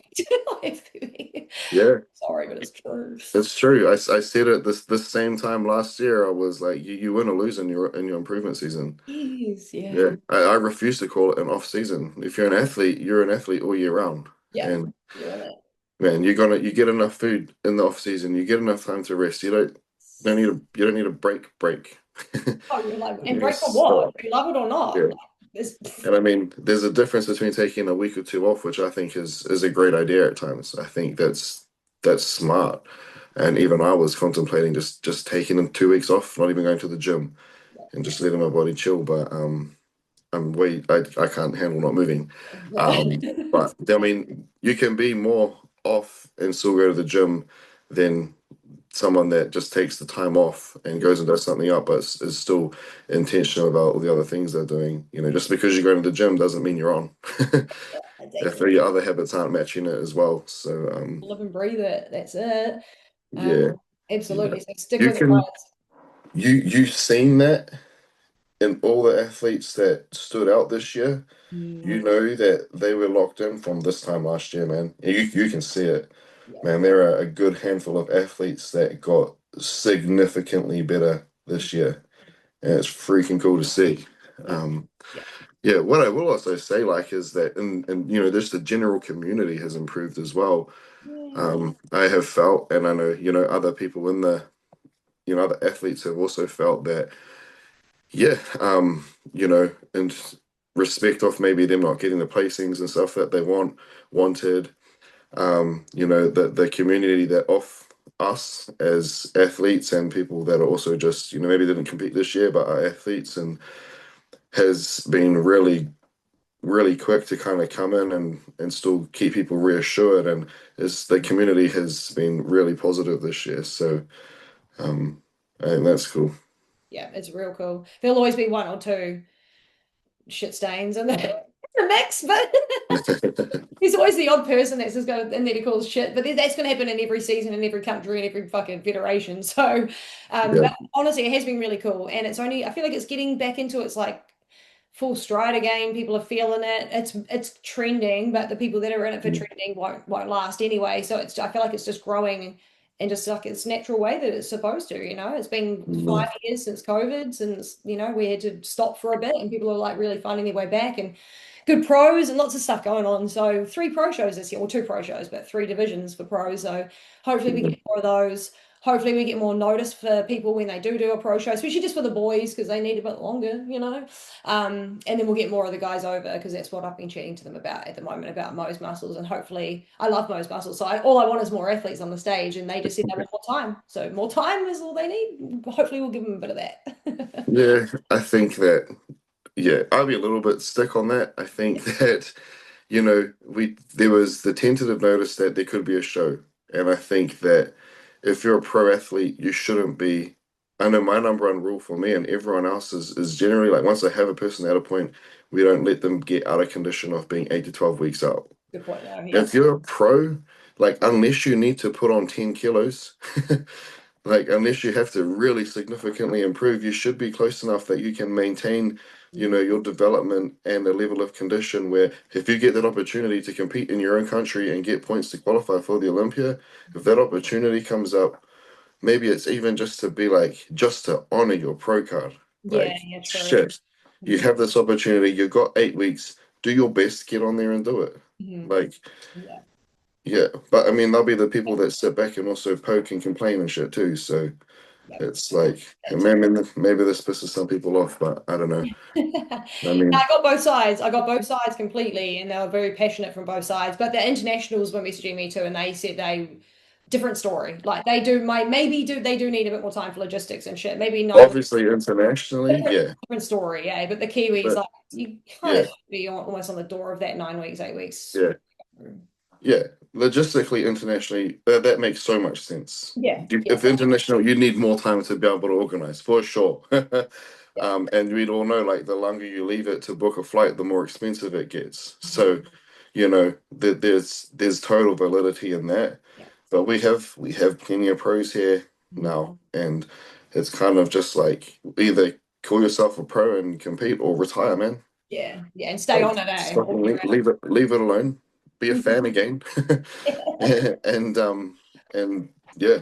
actually. yeah. Sorry, but it's true. It's true. I said it this same time last year. I was like, you win or lose in your improvement season. Yes, yeah. Yeah, I refuse to call it an off season. If you're an athlete, you're an athlete all year round. Yeah, And you're in it. man, you get enough food in the off season. You get enough time to rest. You don't need a break. Oh, you're like, and You break for what? stop. Do you love it or not? Yeah. Like, this, And I mean, there's a difference between taking a week or two off, which I think is a great idea at times. I think that's smart. And even I was contemplating just taking 2 weeks off, not even going to the gym, and just letting my body chill. But I can't handle not moving. But I mean, you can be more off and still go to the gym than someone that just takes the time off and goes and does something up, but is still intentional about all the other things they're doing. Just because you go to the gym doesn't mean you're on. If exactly. your other habits aren't matching it as well. So Live and breathe it. That's it. yeah, yeah. Absolutely. So stick You with it, can guys. you've seen that in all the athletes that stood out this year. You Mm, know that they were locked in from this time last year, man. You can see it, yeah. man. There are a good handful of athletes that got significantly better this year, and it's freaking cool to see. Yeah. Um, Yeah. yeah, what I will also say, like, is that, and just the general community has improved as well. Yeah. I have felt, and I know, other people in other athletes have also felt that, yeah, and respect of maybe them not getting the placings and stuff that they wanted, the community that off us as athletes and people that are also just, maybe didn't compete this year but are athletes and has been really, really quick to kind of come in and still keep people reassured and is the community has been really positive this year. So I think that's cool. Yeah. It's real cool. There'll always be one or two shit stains in the mix, but there's always the odd person that's just going in there to cause shit. But that's going to happen in every season, in every country, in every fucking federation. So, Yeah, but honestly, it has been really cool. And it's only, I feel like it's getting back into its like full stride again. People are feeling it. It's trending, but the people that are in it for trending won't last anyway. So I feel like it's just growing and just like its natural way that it's supposed to, It's been 5 years since COVID, since, we had to stop for a bit and people are like really finding their way back and good pros and lots of stuff going on. So 3 pro shows this year, or 2 pro shows, but 3 divisions for pros. So hopefully we get more of those. Hopefully we get more notice for people when they do a pro show, especially just for the boys because they need a bit longer, and then we'll get more of the guys over because that's what I've been chatting to them about at the moment about Mo's Muscles. And hopefully I love Mo's Muscles. So all I want is more athletes on the stage, and they just said they want more time. So more time is all they need. Hopefully we'll give them a bit of that. Yeah, I think that, I'll be a little bit stick on that. I think that, there was the tentative notice that there could be a show. And I think that if you're a pro athlete, you shouldn't be. I know my number one rule for me and everyone else is generally like once I have a person at a point, we don't let them get out of condition of being 8 to 12 weeks out. Good point there. Yeah. If you're a pro, like unless you need to put on 10 kilos, like unless you have to really significantly improve, you should be close enough that you can maintain, your development and a level of condition where if you get that opportunity to compete in your own country and get points to qualify for the Olympia, if that opportunity comes up, maybe it's even just to be like, just to honor your pro card. Like, Yeah, true. shit, you have this opportunity, you've got 8 weeks, do your best, get on there and do it. Like, yeah, but I mean, there'll be the people that sit back and also poke and complain and shit too. So it's like, maybe this pisses some people off, but I don't know. I mean, I got both sides. I got both sides completely, and they were very passionate from both sides. But the internationals were messaging me too, and they said different story. Like they do they do need a bit more time for logistics and shit. Maybe not. obviously internationally, different story, yeah. But the Kiwis, but like you kind of should be almost on the door of that 9 weeks, 8 weeks. Yeah. Logistically, internationally, that makes so much sense. Yeah. If international, you need more time to be able to organize for sure. And we'd all know, like, the longer you leave it to book a flight, the more expensive it gets. So, there's total validity in that. But we have plenty of pros here now, and it's kind of just like either call yourself a pro and compete or retire, man. Yeah, and stay on it, eh? Leave it alone. Be a fan again. and yeah.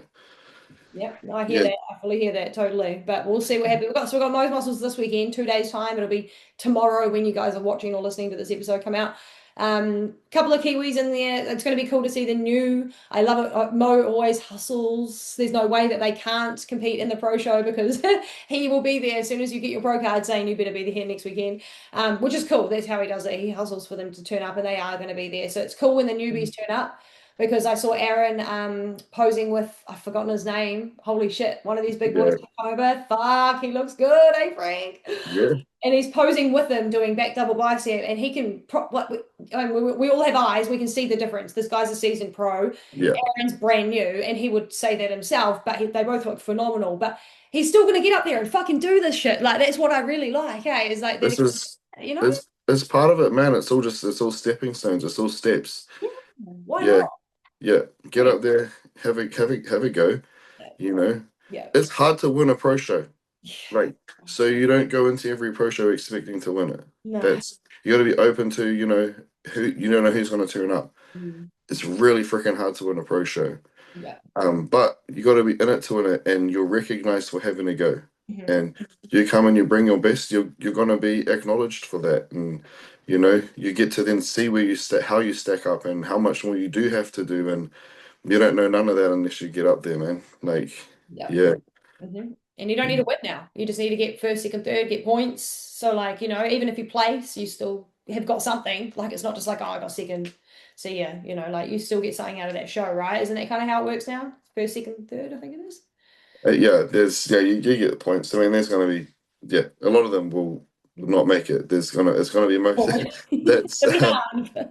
Yep, I hear that. I fully hear that totally. But we'll see what happens. So we've got Mo's Muscles this weekend, 2 days time. It'll be tomorrow when you guys are watching or listening to this episode come out. Couple of Kiwis in there. It's going to be cool to see the new. I love it. Mo always hustles. There's no way that they can't compete in the pro show because he will be there as soon as you get your pro card saying you better be here next weekend, which is cool. That's how he does it. He hustles for them to turn up and they are going to be there. So it's cool when the newbies turn up. Because I saw Aaron posing with, I've forgotten his name. Holy shit, one of these big boys come over. Fuck, he looks good, eh, Frank? Yeah. And he's posing with him doing back double bicep, and he can, we all have eyes, we can see the difference. This guy's a seasoned pro. Yeah. Aaron's brand new, and he would say that himself, but they both look phenomenal. But he's still going to get up there and fucking do this shit. Like, that's what I really like, eh? Is like, it's part of it, man. It's all stepping stones. It's all steps. Why not? Yeah, get up there, have a go. It's hard to win a pro show, right? So you don't go into every pro show expecting to win it. No. You got to be open to who you don't know who's going to turn up. It's really freaking hard to win a pro show. But you got to be in it to win it, and you're recognized for having a go. And you come and you bring your best. You're going to be acknowledged for that, and you get to then see where how you stack up, and how much more you do have to do, and you don't know none of that unless you get up there, man. Like, And you don't need to win now. You just need to get first, second, third, get points. So, like, even if you place, you still have got something. Like, it's not just like, oh, I got second. See ya. Like you still get something out of that show, right? Isn't that kind of how it works now? First, second, third, I think it is. You get the points. I mean, there's going to be a lot of them will not make it. It's going to be most that's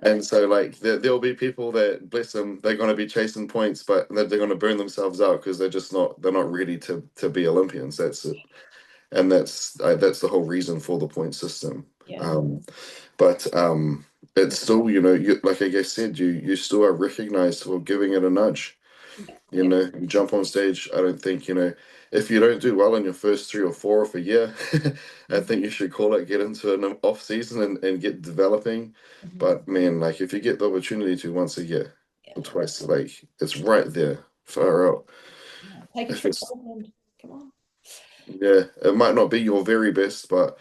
and so like there'll be people that, bless them, they're going to be chasing points, but they're going to burn themselves out because they're not ready to be Olympians. That's it, and that's the whole reason for the point system. But it's still like I guess said, you still are recognized for giving it a nudge. You know, you jump on stage. I don't think, if you don't do well in your first 3 or 4 of a year, I think you should call it, get into an off season and get developing. Mhm. But man, like if you get the opportunity to once a year Yeah. or twice, like it's right there, far out. Yeah. Take a If trip to it's Auckland. Come on. Yeah, it might not be your very best, but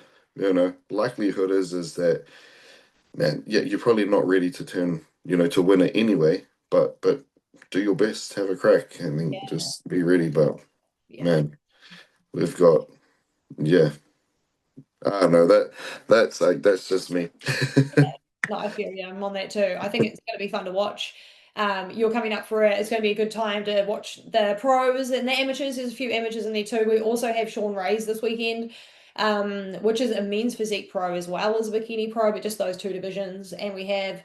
likelihood is that man, yeah, you're probably not ready to turn, to win it anyway. But do your best, have a crack, and then Yeah. just be ready. But Yeah. man, we've got yeah, I don't know that's just me. No, I feel I'm on that too. I think it's going to be fun to watch. You're coming up for it. It's going to be a good time to watch the pros and the amateurs. There's a few amateurs in there too. We also have Sean Rays this weekend, which is a men's physique pro as well as a bikini pro, but just those two divisions. And we have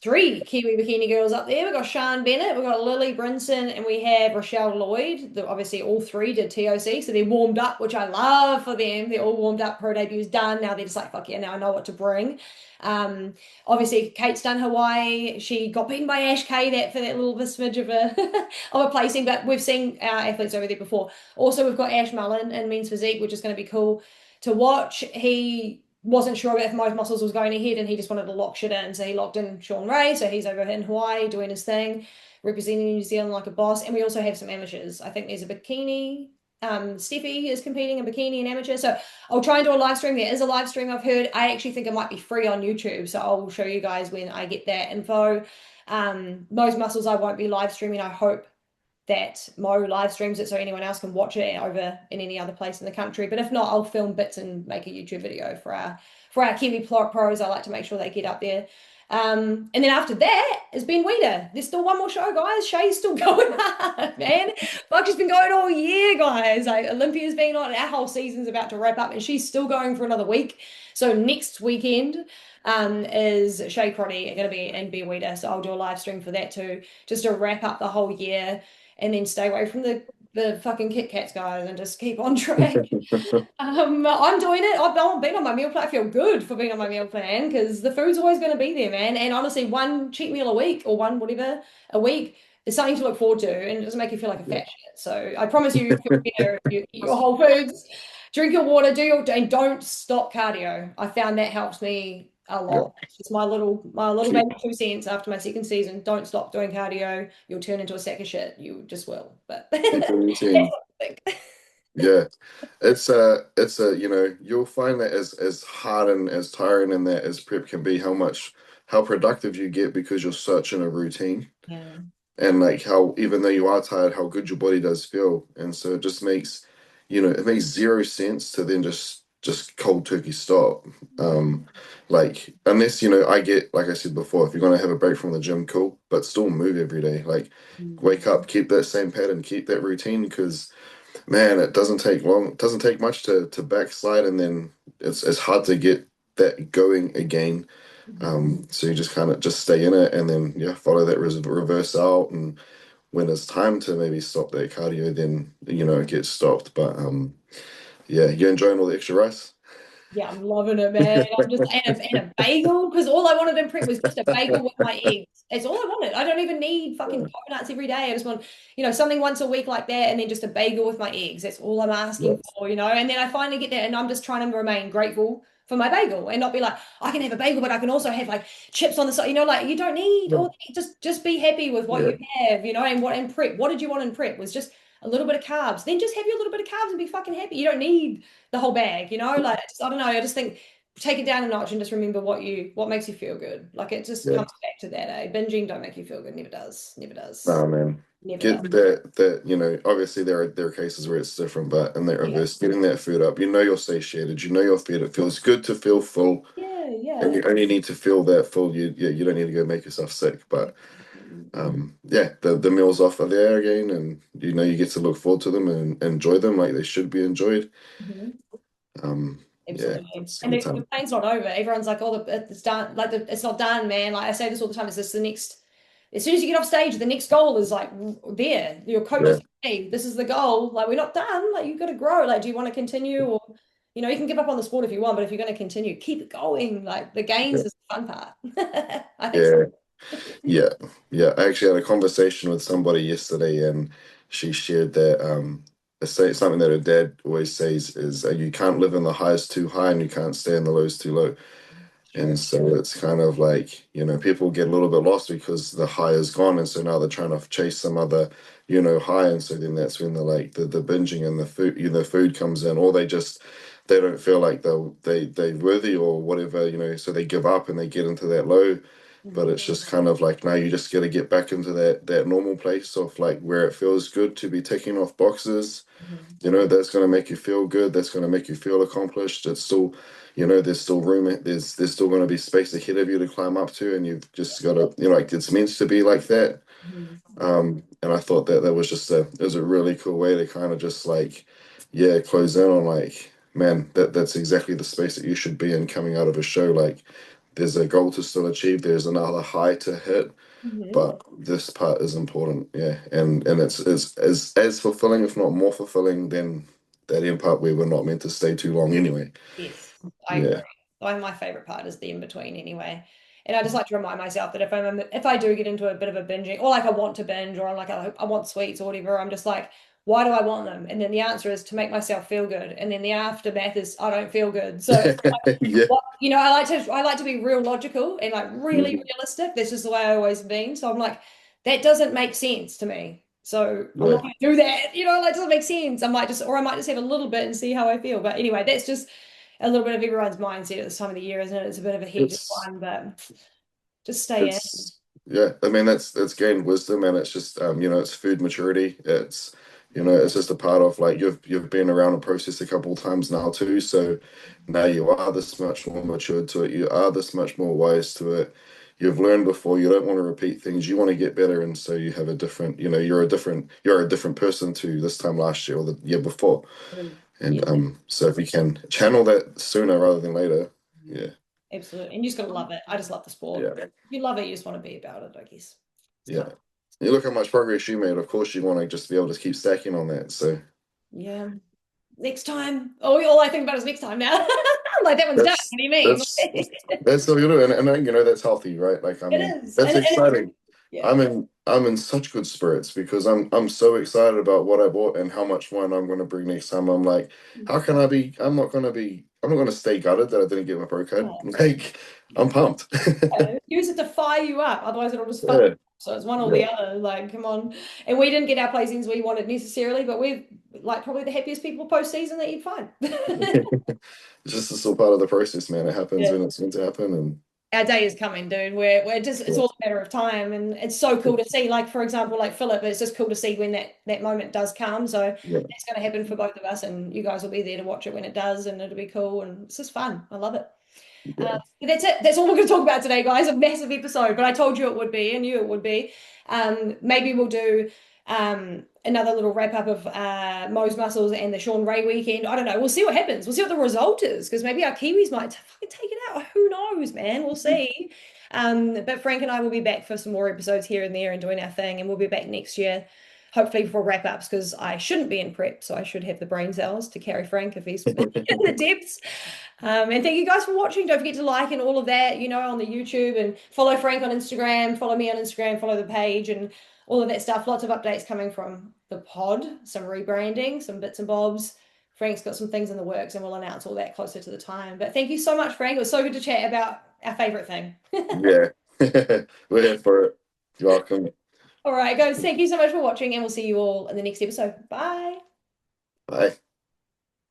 three Kiwi bikini girls up there. We've got Shan Bennett, we've got Lily Brinson, and we have Rochelle Lloyd. Obviously, all three did TOC, so they're warmed up, which I love for them. They're all warmed up, pro debuts done. Now they're just like, fuck yeah, now I know what to bring. Um, Obviously, Kate's done Hawaii. She got beaten by Ash K that for that little smidge of a of a placing, but we've seen our athletes over there before. Also, we've got Ash Mullen in men's physique, which is going to be cool to watch. He wasn't sure if most muscles was going ahead and he just wanted to lock shit in. So he locked in Sean Ray. So he's over in Hawaii doing his thing, representing New Zealand like a boss. And we also have some amateurs. I think there's a bikini. Steffi is competing in bikini and amateur. So I'll try and do a live stream. There is a live stream I've heard. I actually think it might be free on YouTube. So I'll show you guys when I get that info. Most muscles I won't be live streaming. I hope that Mo live streams it so anyone else can watch it over in any other place in the country. But if not, I'll film bits and make a YouTube video for our Kiwi pros. I like to make sure they get up there. And then after that is Ben Weeder. There's still one more show, guys. Shay's still going hard, man. Fuck, she's been going all year, guys. Like Olympia's been on, our whole season's about to wrap up, and she's still going for another week. So next weekend is Shay Crotty going to be in Ben Weeder. So I'll do a live stream for that too, just to wrap up the whole year and then stay away from the fucking Kit Kats, guys, and just keep on track. I'm doing it. I've been on my meal plan. I feel good for being on my meal plan because the food's always going to be there, man. And honestly, one cheat meal a week or one whatever a week is something to look forward to, and it doesn't make you feel like a Yeah. fat shit. So I promise you, feel better if you eat your whole foods, drink your water, and don't stop cardio. I found that helps me a Yeah. lot. It's my little Keep, baby 2 cents after my second season. Don't stop doing cardio. You'll turn into a sack of shit. You just will. But keep the that's routine. what I think. Yeah. You'll find that as hard and as tiring and that as prep can be, how productive you get because you're such in a routine. Yeah. And like how even though you are tired, how good your body does feel. And so it just makes, it makes zero sense to then just cold turkey stop. Um, like unless, I get, like I said before, if you're gonna have a break from the gym, cool, but still move every day. Like wake up, keep that same pattern, keep that routine because man, it doesn't take long, it doesn't take much to backslide and then it's hard to get that going again. So you just kind of just stay in it and then yeah, follow that reverse out and when it's time to maybe stop that cardio, then it gets stopped. But yeah, you enjoying all the extra rice? Yeah, I'm loving it, man. I'm just and a bagel because all I wanted in prep was just a bagel with my eggs. It's all I wanted. I don't even need fucking Yeah, coconuts every day. I just want, something once a week like that, and then just a bagel with my eggs. That's all I'm yeah, asking for. And then I finally get that, and I'm just trying to remain grateful for my bagel and not be like, I can have a bagel, but I can also have like chips on the side. Like you don't need all that. Just be happy with what yeah, you have, and what in prep. What did you want in prep? Was just a little bit of carbs. Then just have your little bit of carbs and be fucking happy. You don't need the whole bag. Like I don't know. I just think take it down a notch and just remember what makes you feel good. Like it just yeah. comes back to that. Binging don't make you feel good. Never does. Never does. Nah, man. Never does. Get that obviously there are cases where it's different, but in that Yeah. reverse, getting that food up, you're satiated, you're fed, it feels good to feel full, Yeah. and Yeah. you only need to feel that full. You don't need to go make yourself sick. But yeah, the meals off are there again, and you get to look forward to them and enjoy them like they should be enjoyed. Mhm. Yeah, Absolutely. it's a And good the time. plan's not over. Everyone's like, oh, it's done. Like, it's not done, man. Like, I say this all the time. Is this the next, as soon as you get off stage, the next goal is like there. Your coach Yeah, is like, hey, this is the goal. Like, we're not done. Like, you've got to grow. Like, do you want to continue? Or, you can give up on the sport if you want, but if you're going to continue, keep it going. Like, the gains yeah, is the fun part. I think so. yeah. Yeah, yeah. I actually had a conversation with somebody yesterday, and she shared that something that her dad always says is you can't live in the highs too high and you can't stay in the lows too low. True. And so it's kind of like, people get a little bit lost because the high is gone. And so now they're trying to chase some other, high. And so then that's when the binging and the food, food comes in, or they don't feel like they're worthy or whatever, so they give up and they get into that low. But Mhm. it's just kind of like now you just got to get back into that normal place of like where it feels good to be ticking off boxes. Mhm. That's going to make you feel good. That's going to make you feel accomplished. It's still, there's still room. There's still going to be space ahead of you to climb up to, and you've just got to, like it's meant to be like that. Mhm. And I thought that was it was a really cool way to kind of just like, yeah, close in on like, man, that's exactly the space that you should be in coming out of a show. Like, there's a goal to still achieve. There's another high to hit, Mhm. but this part is important, yeah, and it's as fulfilling, if not more fulfilling, than that end part where we're not meant to stay too long anyway. Yes, I agree. Yeah, My favorite part is the in between anyway. And I just like to remind myself that if I do get into a bit of a binging, or like I want to binge, or like I want sweets or whatever, I'm just like, why do I want them? And then the answer is to make myself feel good. And then the aftermath is I don't feel good. So it's yeah, what I like to be real logical and like really mhm, realistic. That's just the way I always been. So I'm like, that doesn't make sense to me. So I'm yeah. not gonna do that. Like doesn't make sense. I might just have a little bit and see how I feel. But anyway, that's just a little bit of everyone's mindset at this time of the year, isn't it? It's a bit of a hectic It's one, but just stay in. It's yeah, I mean that's gained wisdom, and it's just it's food maturity. It's just a part of like you've been around the process a couple of times now too, so now you are this much more matured to it. You are this much more wise to it. You've learned before. You don't want to repeat things. You want to get better, and so you have a different. You're a different person to this time last year or the year before. Yeah, And so if you can channel that sooner rather than later, yeah, absolutely. And you just gotta love it. I just love the sport. yeah. If you love it, you just want to be about it, I guess. It's Yeah. fun. You look how much progress you made. Of course, you want to just be able to keep stacking on that. So Yeah. Next time. Oh, all I think about is next time now. Like that one's done. that's What do you mean? that's that's all you do, and that's healthy, right? Like, I It mean, is. that's exciting. Yeah. I'm in such good spirits because I'm so excited about what I bought and how much wine I'm going to bring next time. I'm like, how can I be? I'm not going to stay gutted that I didn't get my pro card. Oh, Like, I'm pumped. yeah. Use it to fire you up. Otherwise, it'll just fuck you Yeah, up. So it's one or the yeah. other. Like, come on. And we didn't get our placings we wanted necessarily, but we're like probably the happiest people post-season that you'd find. It's just a still part of the process, man. It happens Yeah. when it's meant to happen, and Our day is coming, dude. We're just it's yeah. all a matter of time. And it's so cool to see, like, for example, like Philip, it's just cool to see when that moment does come. So Yeah. that's gonna happen for both of us, and you guys will be there to watch it when it does, and it'll be cool. And it's just fun. I love it. Yeah. That's it. That's all we're going to talk about today, guys. A massive episode, but I told you it would be, and knew it would be. Maybe we'll do another little wrap up of Mo's Muscles and the Sean Ray weekend. I don't know. We'll see what happens. We'll see what the result is, because maybe our Kiwis might fucking take it out. Who knows, man? We'll see. But Frank and I will be back for some more episodes here and there and doing our thing, and we'll be back next year. Hopefully for wrap ups, because I shouldn't be in prep, so I should have the brain cells to carry Frank if he's in the depths. And thank you guys for watching. Don't forget to like and all of that, on the YouTube, and follow Frank on Instagram, follow me on Instagram, follow the page and all of that stuff. Lots of updates coming from the pod, some rebranding, some bits and bobs. Frank's got some things in the works and we'll announce all that closer to the time. But thank you so much, Frank. It was so good to chat about our favorite thing. Yeah. We're here for it. You're welcome. All right, guys, thank you so much for watching, and we'll see you all in the next episode. Bye. Bye.